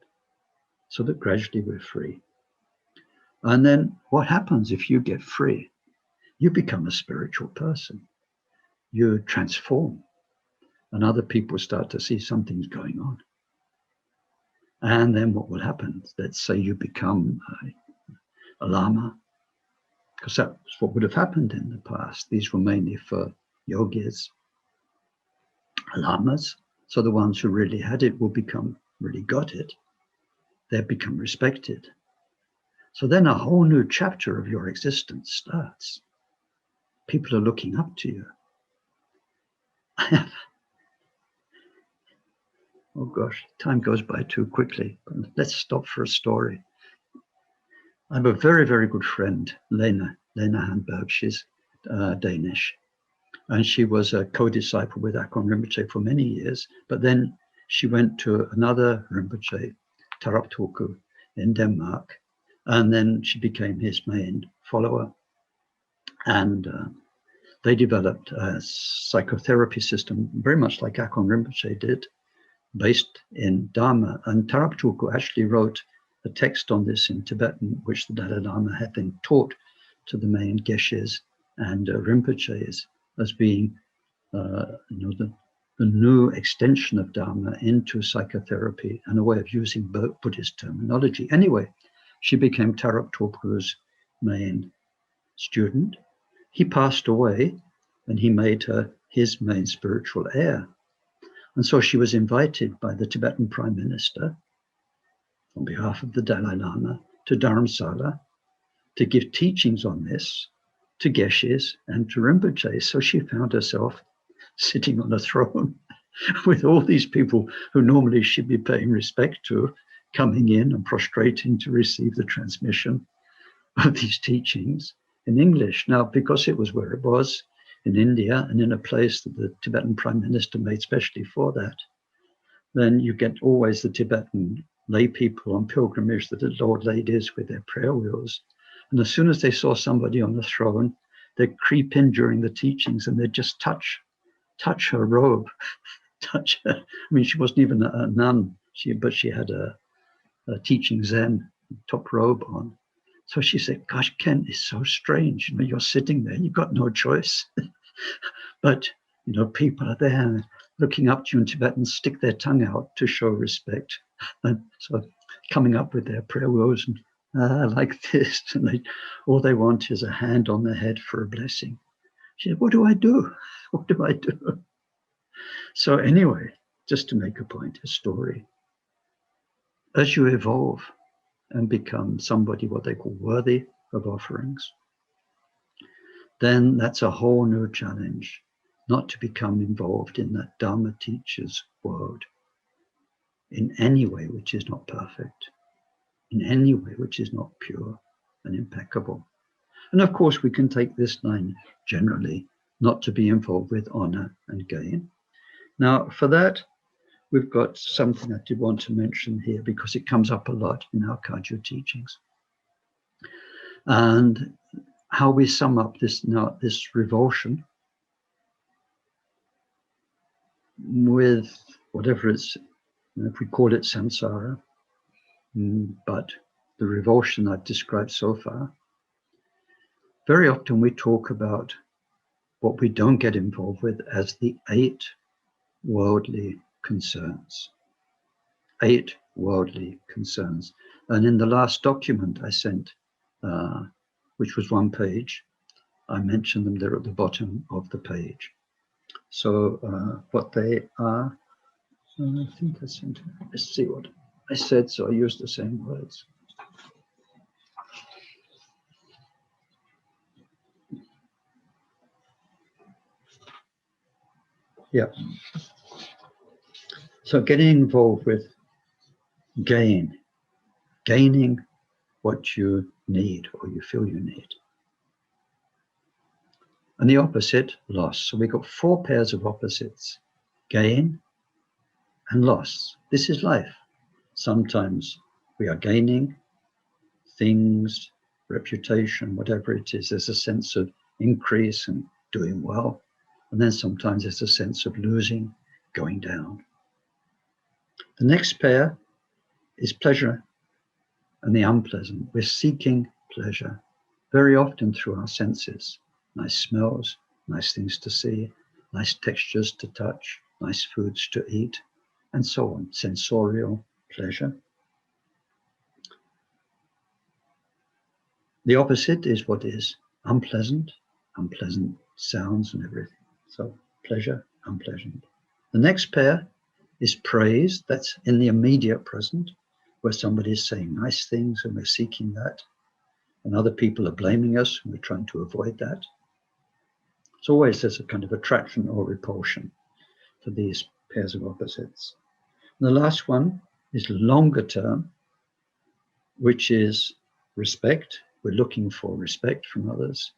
so that gradually we're free. And then what happens if you get free? You become a spiritual person. You transform, and other people start to see something's going on. And then what will happen? Let's say you become a lama, because that's what would have happened in the past. These were mainly for yogis, lamas. So the ones who really had it will become, really got it. They become respected. So then a whole new chapter of your existence starts. People are looking up to you. Oh gosh, time goes by too quickly. Let's stop for a story. I have a very, very good friend, Lena Handberg. She's Danish. And she was a co-disciple with Akon Rinpoche for many years. But then she went to another Rinpoche, Tarap Tulku, in Denmark. And then she became his main follower. And they developed a psychotherapy system, very much like Akon Rinpoche did, based in Dharma. And Tarap Tulku actually wrote a text on this in Tibetan, which the Dalai Lama had then taught to the main geshes and Rinpoches as being the new extension of Dharma into psychotherapy and a way of using Buddhist terminology. Anyway, she became Tarap Tulku's main student. He passed away and he made her his main spiritual heir. And so she was invited by the Tibetan Prime Minister on behalf of the Dalai Lama to Dharamsala to give teachings on this to geshes and to Rinpoche. So she found herself sitting on a throne with all these people who normally she'd be paying respect to, coming in and prostrating to receive the transmission of these teachings in English. Now, because it was where it was, in India, and in a place that the Tibetan Prime Minister made specially for that, then you get always the Tibetan lay people on pilgrimage that the Lord ladies with their prayer wheels. And as soon as they saw somebody on the throne, they'd creep in during the teachings and they'd just touch her robe, touch her. I mean, she wasn't even a nun, but she had a teaching Zen top robe on. So she said, gosh, Ken, it's so strange. You're sitting there, you've got no choice. But, people are there looking up to you in Tibetan, stick their tongue out to show respect. And so coming up with their prayer wheels and like this. And all they want is a hand on the head for a blessing. She said, what do I do? What do I do? So anyway, just to make a point, a story. As you evolve and become somebody what they call worthy of offerings, then that's a whole new challenge, not to become involved in that Dharma teacher's world in any way which is not perfect, in any way which is not pure and impeccable. And of course, we can take this line generally, not to be involved with honor and gain. Now, for that, we've got something I did want to mention here because it comes up a lot in our Kagyu teachings. And how we sum up this revulsion with whatever it's, if we call it samsara, but the revulsion I've described so far, Very often we talk about what we don't get involved with as the 8 worldly concerns. 8 worldly concerns. And in the last document I sent, which was 1 page, I mentioned them there at the bottom of the page. So what they are, I think I sent, let's see what I said, so I used the same words. Yeah. So getting involved with gaining what you need or you feel you need. And the opposite, loss. So we've got 4 pairs of opposites, gain and loss. This is life. Sometimes we are gaining things, reputation, whatever it is. There's a sense of increase and doing well. And then sometimes there's a sense of losing, going down. The next pair is pleasure and the unpleasant. We're seeking pleasure very often through our senses. Nice smells, nice things to see, nice textures to touch, nice foods to eat, and so on. Sensorial pleasure. The opposite is what is unpleasant sounds and everything. So pleasure, unpleasant. The next pair is praise. That's in the immediate present, where somebody is saying nice things and we're seeking that. And other people are blaming us and we're trying to avoid that. It's always there's a kind of attraction or repulsion to these pairs of opposites. And the last one is longer term, which is respect. We're looking for respect from others.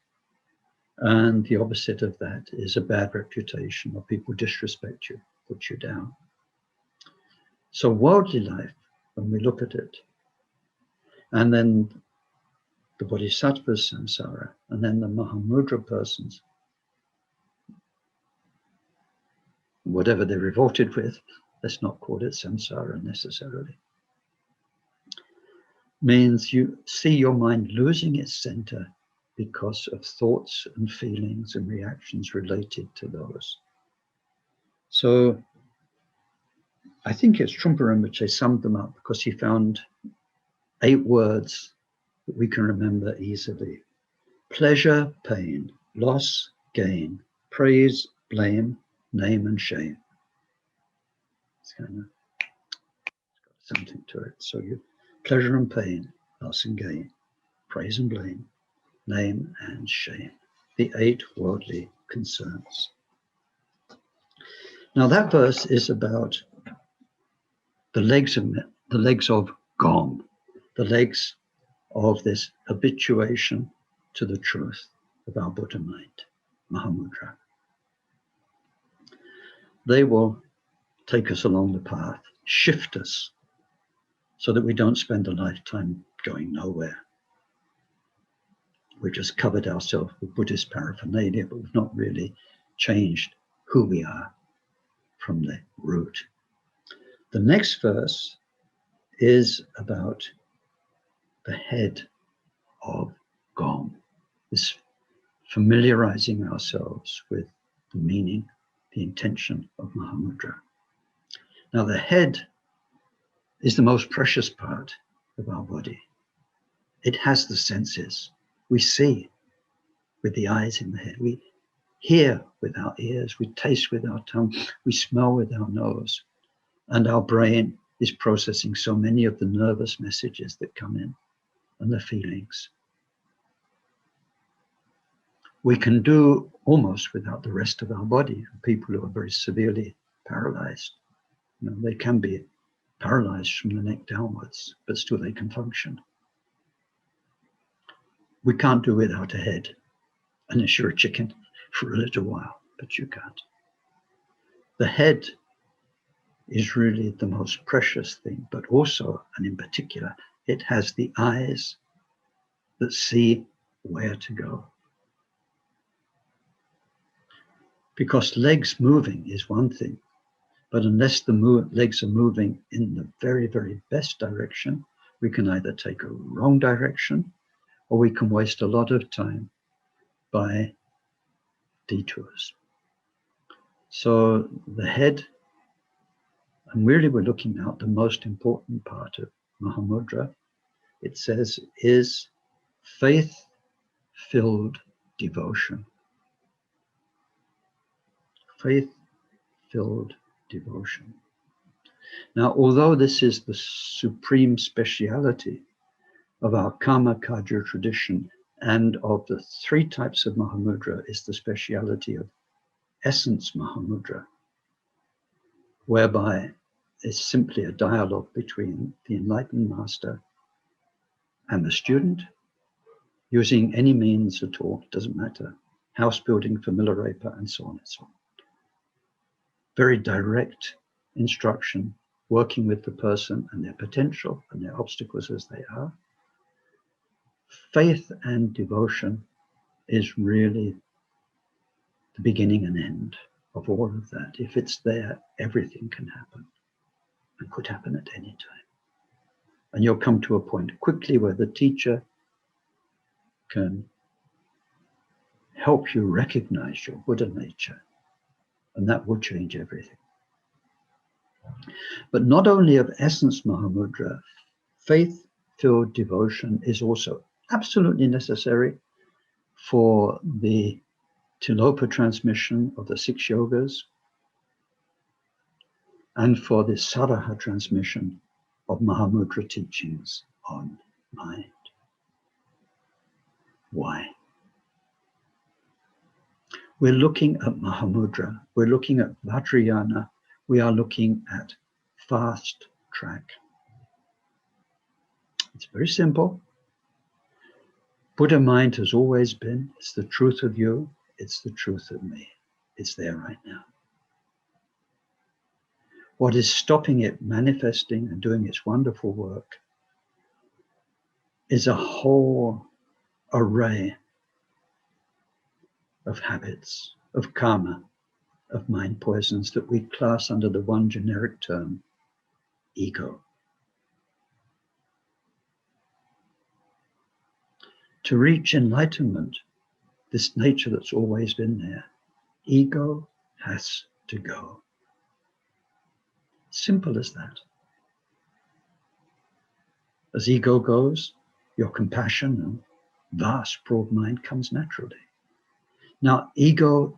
And the opposite of that is a bad reputation, or people disrespect you, put you down. So worldly life, when we look at it, and then the bodhisattva's samsara, and then the Mahamudra persons, whatever they're revolted with, let's not call it samsara necessarily, means you see your mind losing its center because of thoughts and feelings and reactions related to those. So I think it's Trungpa Rinpoche summed them up because he found 8 words that we can remember easily. Pleasure, pain, loss, gain, praise, blame, name and shame. It's kind of got something to it. So you pleasure and pain, loss and gain, praise and blame, name and shame. The 8 worldly concerns. Now that verse is about the legs of Gom, the legs of this habituation to the truth of our Buddha mind, Mahamudra. They will take us along the path, shift us, so that we don't spend a lifetime going nowhere. We just covered ourselves with Buddhist paraphernalia, but we've not really changed who we are from the root. The next verse is about the head of Gom, this familiarizing ourselves with the meaning, the intention of Mahamudra. Now the head is the most precious part of our body. It has the senses. We see with the eyes in the head. We hear with our ears. We taste with our tongue. We smell with our nose. And our brain is processing so many of the nervous messages that come in and the feelings. We can do almost without the rest of our body. People who are very severely paralyzed, they can be paralyzed from the neck downwards, but still they can function. We can't do without a head, unless you're a chicken for a little while, but you can't. The head is really the most precious thing, but also, and in particular, it has the eyes that see where to go. Because legs moving is one thing, but unless the legs are moving in the very, very best direction, we can either take a wrong direction or we can waste a lot of time by detours. So the head, and really we're looking now at the most important part of Mahamudra, it says, is faith-filled devotion. Faith-filled devotion. Now, although this is the supreme speciality of our Karma Karya tradition, and of the three types of Mahamudra is the speciality of essence Mahamudra, whereby it's simply a dialogue between the enlightened master and the student, using any means at all, doesn't matter, house building, familiarepa, and so on and so on. Very direct instruction, working with the person and their potential and their obstacles as they are. Faith and devotion is really the beginning and end of all of that. If it's there, everything can happen and could happen at any time. And you'll come to a point quickly where the teacher can help you recognize your Buddha nature, and that will change everything. But not only of essence Mahamudra, faith-filled devotion is also absolutely necessary for the Tilopa transmission of the 6 yogas and for the Saraha transmission of Mahamudra teachings on mind. Why? We're looking at Mahamudra, we're looking at Vajrayana, we are looking at fast track. It's very simple. Buddha mind has always been, it's the truth of you, it's the truth of me. It's there right now. What is stopping it manifesting and doing its wonderful work is a whole array of habits, of karma, of mind poisons that we class under the one generic term, ego. To reach enlightenment, this nature that's always been there, ego has to go. Simple as that. As ego goes, your compassion and vast, broad mind comes naturally. Now, ego,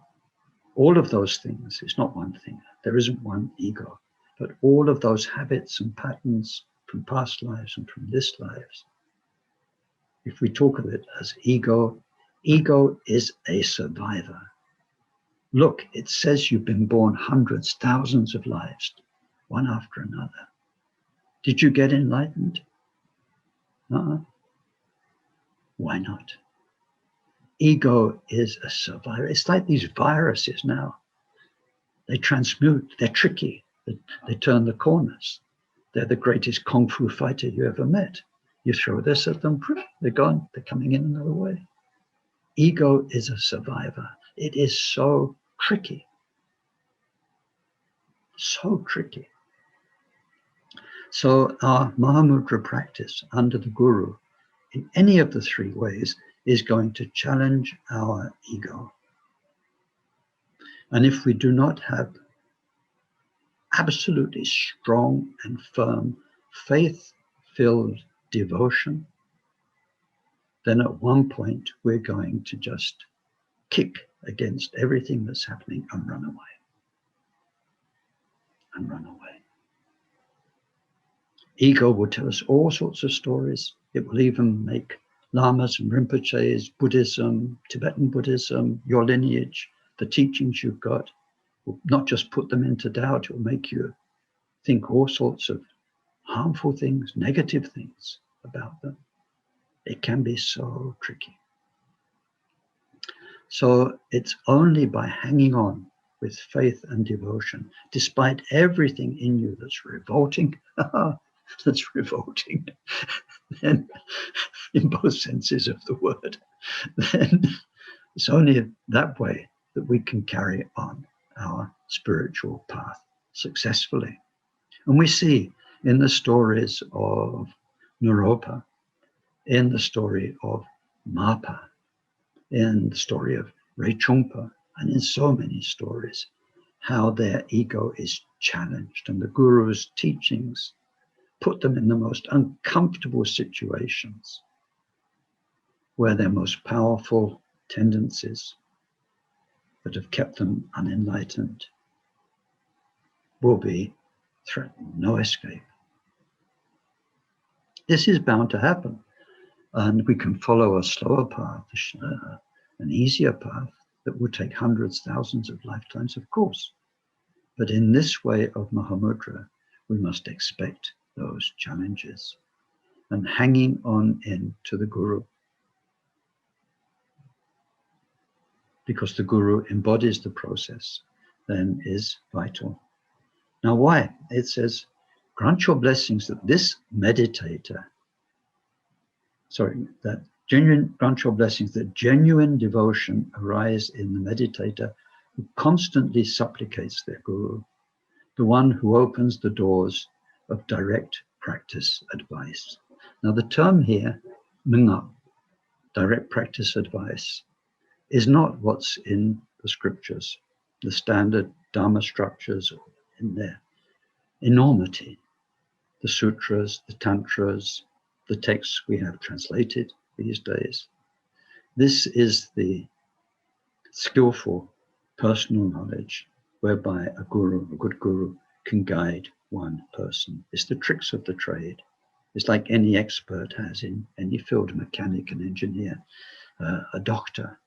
all of those things, it's not one thing. There isn't one ego, but all of those habits and patterns from past lives and from this lives, if we talk of it as ego, ego is a survivor. Look, it says you've been born hundreds, thousands of lives, one after another. Did you get enlightened? Why not? Ego is a survivor. It's like these viruses now. They transmute, they're tricky, they turn the corners. They're the greatest kung fu fighter you ever met. You throw this at them, they're gone, they're coming in another way. Ego is a survivor. It is so tricky. So tricky. So our Mahamudra practice under the Guru, in any of the three ways, is going to challenge our ego. And if we do not have absolutely strong and firm, faith-filled devotion, then at one point we're going to just kick against everything that's happening and run away. And run away. Ego will tell us all sorts of stories. It will even make lamas and rinpoches, Buddhism, Tibetan Buddhism, your lineage, the teachings you've got, will not just put them into doubt, it will make you think all sorts of harmful things, negative things about them. It can be so tricky. So it's only by hanging on with faith and devotion, despite everything in you that's revolting, that's revolting, then in both senses of the word, then it's only that way that we can carry on our spiritual path successfully. And we see in the stories of Naropa, in the story of Mapa, in the story of Ray Chungpa and in so many stories, how their ego is challenged, and the guru's teachings put them in the most uncomfortable situations where their most powerful tendencies that have kept them unenlightened will be threatened. No escape. This is bound to happen, and we can follow a slower path, an easier path that would take hundreds, thousands of lifetimes, of course. But in this way of Mahamudra, we must expect those challenges, and hanging on into the Guru, because the Guru embodies the process, then is vital. Now why? It says, grant your blessings that this meditator, grant your blessings that genuine devotion arise in the meditator who constantly supplicates their Guru, the one who opens the doors of direct practice advice. Now the term here, minga, direct practice advice, is not what's in the scriptures, the standard Dharma structures in their enormity, the sutras, the tantras, the texts we have translated these days. This is the skillful personal knowledge whereby a good guru, can guide one person. It's the tricks of the trade. It's like any expert has in any field, a mechanic, an engineer, a doctor.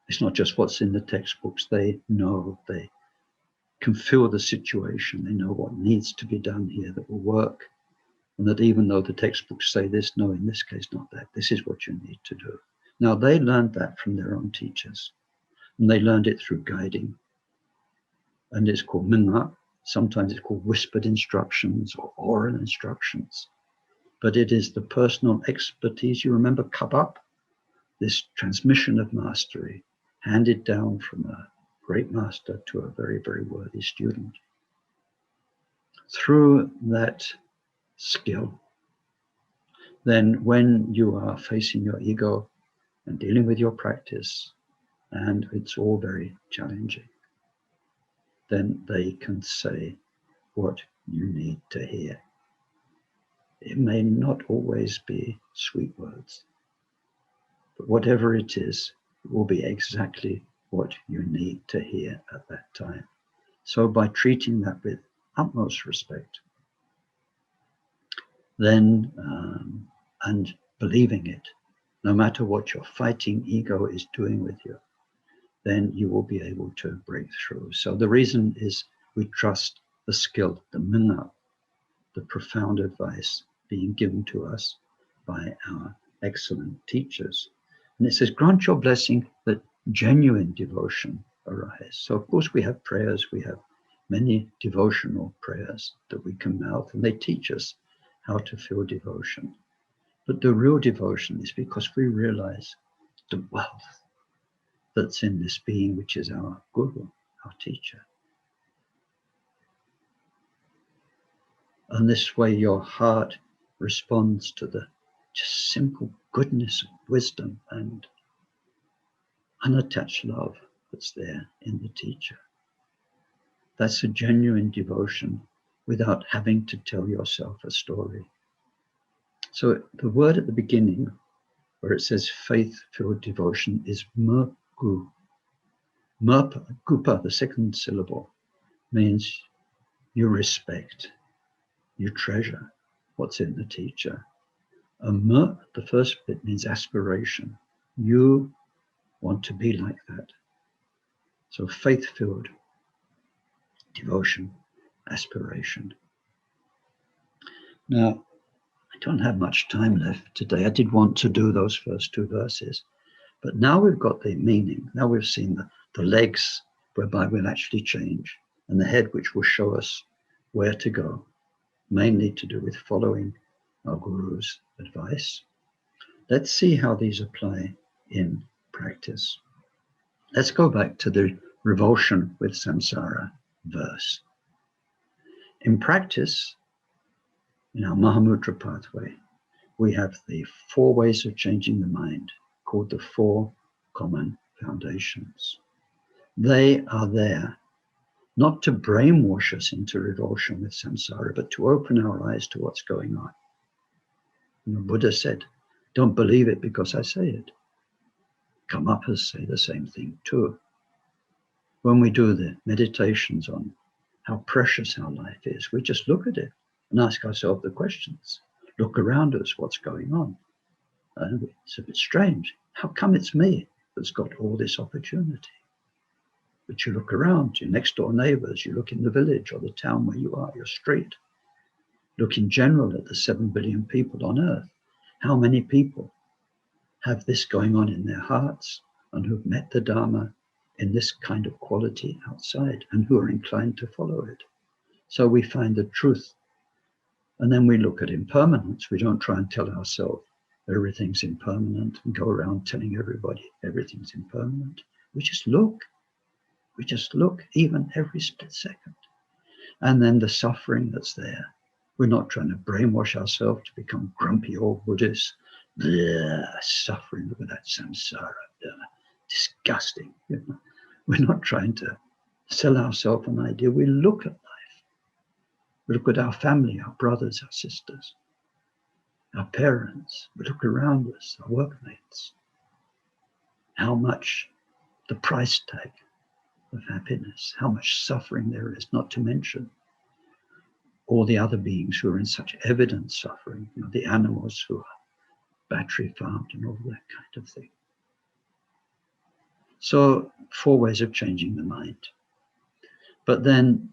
It's not just what's in the textbooks. They know, they can feel the situation. They know what needs to be done here that will work. And that even though the textbooks say this, no, in this case, not that. This is what you need to do. Now, they learned that from their own teachers. And they learned it through guiding. And it's called minna. Sometimes it's called whispered instructions or oral instructions. But it is the personal expertise. You remember kabab? This transmission of mastery handed down from a great master to a very, very worthy student. Through that skill, then when you are facing your ego and dealing with your practice, and it's all very challenging, then they can say what you need to hear. It may not always be sweet words, but whatever it is, it will be exactly what you need to hear at that time. So by treating that with utmost respect, then, and believing it, no matter what your fighting ego is doing with you, then you will be able to break through. So the reason is we trust the skill, the minna, the profound advice being given to us by our excellent teachers. And it says, grant your blessing that genuine devotion arise. So of course we have prayers, we have many devotional prayers that we can mouth, and they teach us how to feel devotion. But the real devotion is because we realize the wealth that's in this being, which is our Guru, our teacher. And this way your heart responds to the just simple goodness of wisdom and unattached love that's there in the teacher. That's a genuine devotion without having to tell yourself a story. So the word at the beginning, where it says faith-filled devotion, is mergu. Gupa, the second syllable, means you respect, you treasure what's in the teacher. And mer, the first bit, means aspiration. You want to be like that. So faith-filled devotion, aspiration. Now, I don't have much time left today. I did want to do those first two verses, but now we've got the meaning. Now we've seen the legs whereby we'll actually change, and the head which will show us where to go, mainly to do with following our Guru's advice. Let's see how these apply in practice. Let's go back to the revulsion with samsara verse. In practice, in our Mahamudra pathway, we have the 4 ways of changing the mind, called the Four Common Foundations. They are there not to brainwash us into revulsion with samsara, but to open our eyes to what's going on. And the Buddha said, don't believe it because I say it. Karmapas say the same thing too. When we do the meditations on how precious our life is, we just look at it and ask ourselves the questions. Look around us, what's going on? And it's a bit strange. How come it's me that's got all this opportunity? But you look around, your next door neighbors, you look in the village or the town where you are, your street. Look in general at the 7 billion people on earth. How many people have this going on in their hearts and who've met the Dharma in this kind of quality outside and who are inclined to follow it? So we find the truth. And then we look at impermanence. We don't try and tell ourselves everything's impermanent and go around telling everybody everything's impermanent. We just look. We just look, even every split second. And then the suffering that's there. We're not trying to brainwash ourselves to become grumpy old Buddhists. Blah, suffering, look at that samsara. Blah, disgusting. You know? We're not trying to sell ourselves an idea. We look at life. We look at our family, our brothers, our sisters, our parents. We look around us, our workmates. How much the price tag of happiness, how much suffering there is, not to mention all the other beings who are in such evident suffering, you know, the animals who are battery farmed and all that kind of thing. So 4 ways of changing the mind. But then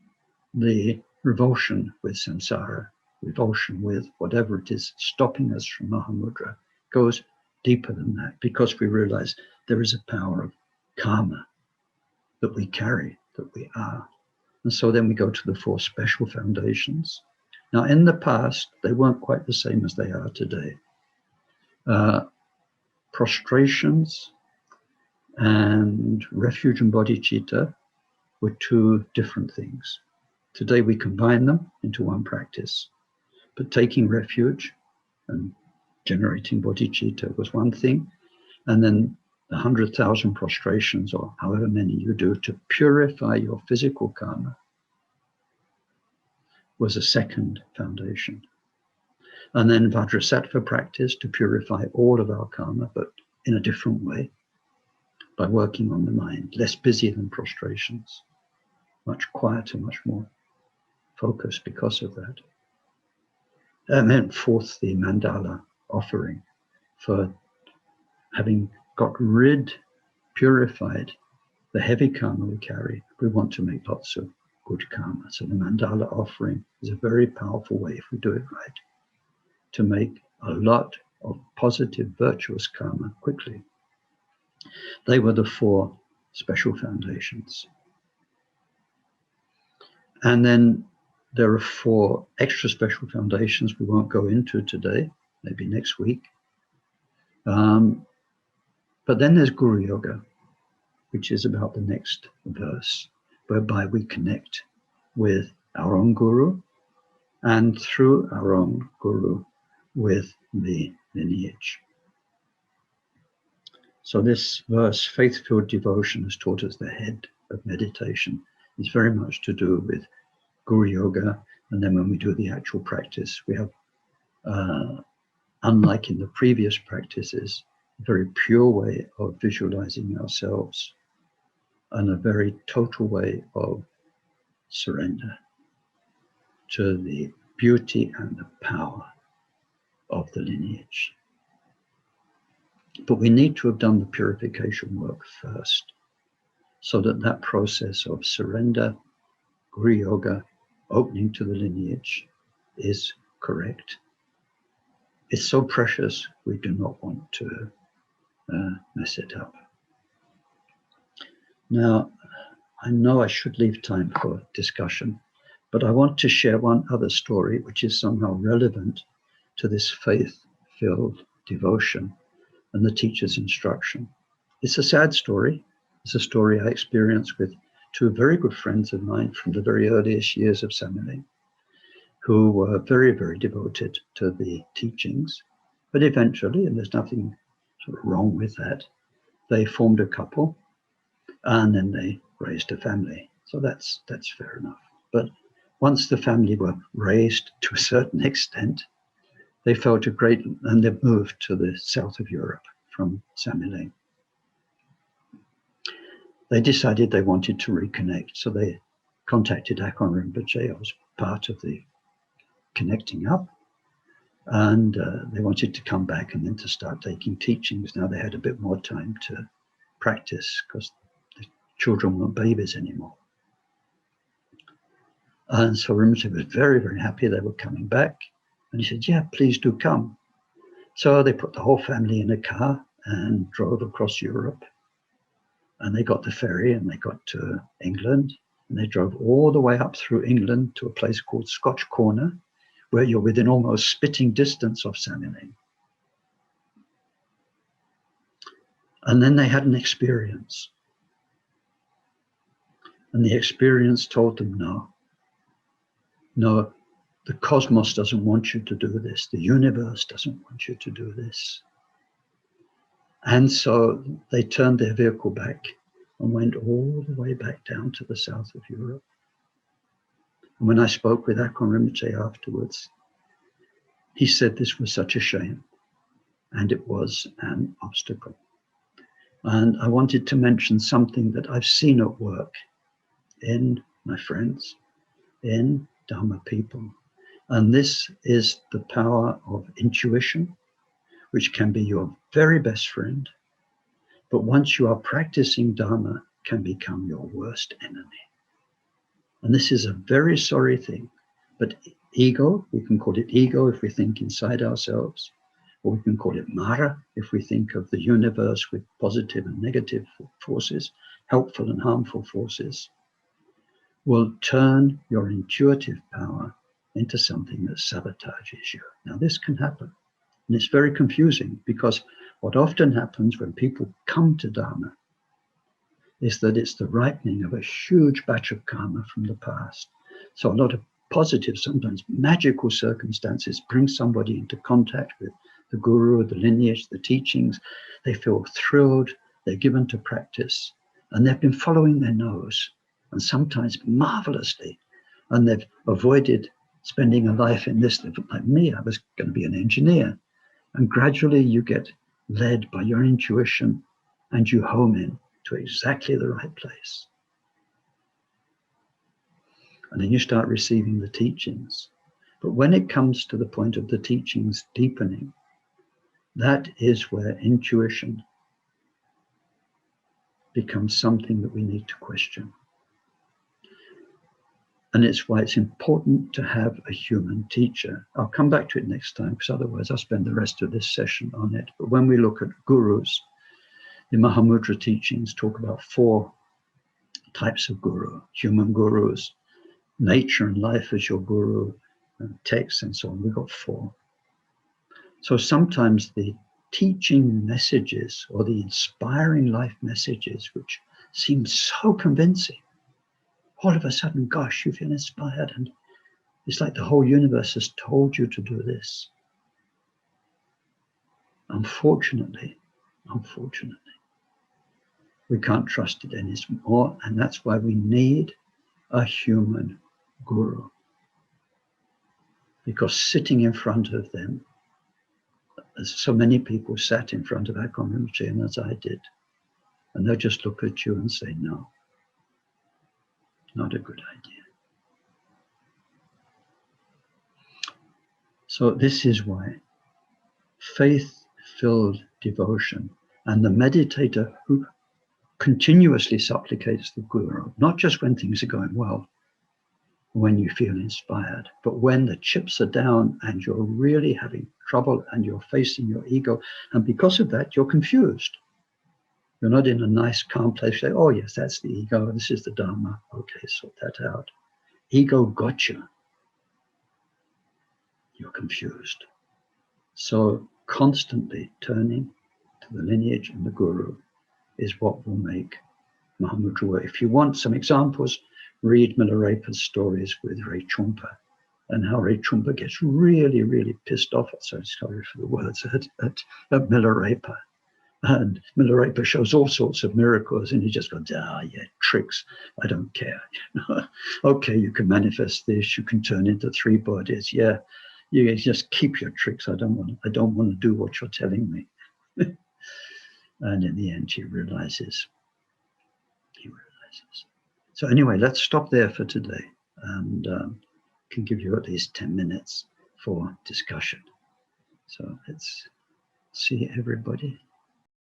the revulsion with samsara, revulsion with whatever it is stopping us from Mahamudra, goes deeper than that, because we realize there is a power of karma that we carry, that we are. And so then we go to the 4 special foundations. Now, in the past, they weren't quite the same as they are today. Prostrations and refuge and bodhicitta were 2 different things. Today, we combine them into one practice. But taking refuge and generating bodhicitta was one thing. And then the 100,000 prostrations, or however many you do, to purify your physical karma was a second foundation. And then Vajrasattva practice to purify all of our karma, but in a different way, by working on the mind, less busy than prostrations, much quieter, much more focused because of that. And then 4th, the mandala offering, for having got rid, purified the heavy karma we carry. We want to make lots of good karma. So the mandala offering is a very powerful way, if we do it right, to make a lot of positive, virtuous karma quickly. They were the 4 special foundations. And then there are 4 extra special foundations we won't go into today, maybe next week. But then there's Guru Yoga, which is about the next verse, whereby we connect with our own Guru and through our own Guru with the lineage. So this verse, faith-filled devotion, has taught us the head of meditation. It's very much to do with Guru Yoga. And then when we do the actual practice, we have, unlike in the previous practices, a very pure way of visualizing ourselves and a very total way of surrender to the beauty and the power of the lineage. But we need to have done the purification work first, so that that process of surrender, Guru Yoga, opening to the lineage is correct. It's so precious, we do not want to mess it up. Now, I know I should leave time for discussion, but I want to share one other story which is somehow relevant to this faith-filled devotion and the teacher's instruction. It's a sad story. It's a story I experienced with 2 very good friends of mine from the very earliest years of Samiling, who were very, very devoted to the teachings. But eventually, and there's nothing sort of wrong with that. They formed a couple, and then they raised a family. So that's fair enough. But once the family were raised to a certain extent, they felt a great, and they moved to the south of Europe from Samile. They decided they wanted to reconnect, so they contacted Akon Rinpoche. I was part of the connecting up, and they wanted to come back and then to start taking teachings. Now they had a bit more time to practice because the children weren't babies anymore. And so Rinpoche was very, very happy they were coming back. And he said, yeah, please do come. So they put the whole family in a car and drove across Europe. And they got the ferry and they got to England. And they drove all the way up through England to a place called Scotch Corner, where you're within almost spitting distance of Samile. And then they had an experience. And the experience told them, no, the cosmos doesn't want you to do this. The universe doesn't want you to do this. And so they turned their vehicle back and went all the way back down to the south of Europe. And when I spoke with Akon Rinpoche afterwards, he said this was such a shame, and it was an obstacle. And I wanted to mention something that I've seen at work in my friends, in Dharma people. And this is the power of intuition, which can be your very best friend, but once you are practicing Dharma, can become your worst enemy. And this is a very sorry thing, but ego, we can call it ego if we think inside ourselves, or we can call it Mara if we think of the universe with positive and negative forces, helpful and harmful forces, will turn your intuitive power into something that sabotages you. Now this can happen, and it's very confusing, because what often happens when people come to Dharma is that it's the ripening of a huge batch of karma from the past. So a lot of positive, sometimes magical circumstances bring somebody into contact with the guru, the lineage, the teachings. They feel thrilled, they're given to practice, and they've been following their nose, and sometimes marvelously, and they've avoided spending a life in this. Like me, I was going to be an engineer, and gradually you get led by your intuition and you home in to exactly the right place. And then you start receiving the teachings. But when it comes to the point of the teachings deepening, that is where intuition becomes something that we need to question. And it's why it's important to have a human teacher. I'll come back to it next time, because otherwise I'll spend the rest of this session on it. But when we look at gurus, the Mahamudra teachings talk about 4 types of guru: human gurus, nature and life as your guru, and texts and so on. We've got 4. So sometimes the teaching messages or the inspiring life messages, which seem so convincing, all of a sudden, gosh, you feel inspired, and it's like the whole universe has told you to do this. Unfortunately, we can't trust it anymore, and that's why we need a human guru. Because sitting in front of them, as so many people sat in front of Akon Rinpoche, and as I did, and they'll just look at you and say, no, not a good idea. So this is why faith-filled devotion, and the meditator who continuously supplicates the guru, not just when things are going well, when you feel inspired, but when the chips are down and you're really having trouble and you're facing your ego, and because of that you're confused. You're not in a nice calm place. Say, oh yes, that's the ego, this is the Dharma, okay, sort that out. Ego got you. You're confused. So constantly turning to the lineage and the guru is what will make Mahamudra work. If you want some examples, read Milarepa's stories with Rinpoche, and how Rinpoche gets really, really pissed off, so sorry for the words, at Milarepa, And Milarepa shows all sorts of miracles, and he just goes, yeah, tricks. I don't care. Okay, you can manifest this. You can turn into 3 bodies. Yeah, you just keep your tricks. I don't want to do what you're telling me. And in the end, he realizes. So anyway, let's stop there for today, and can give you at least 10 minutes for discussion. So let's see everybody.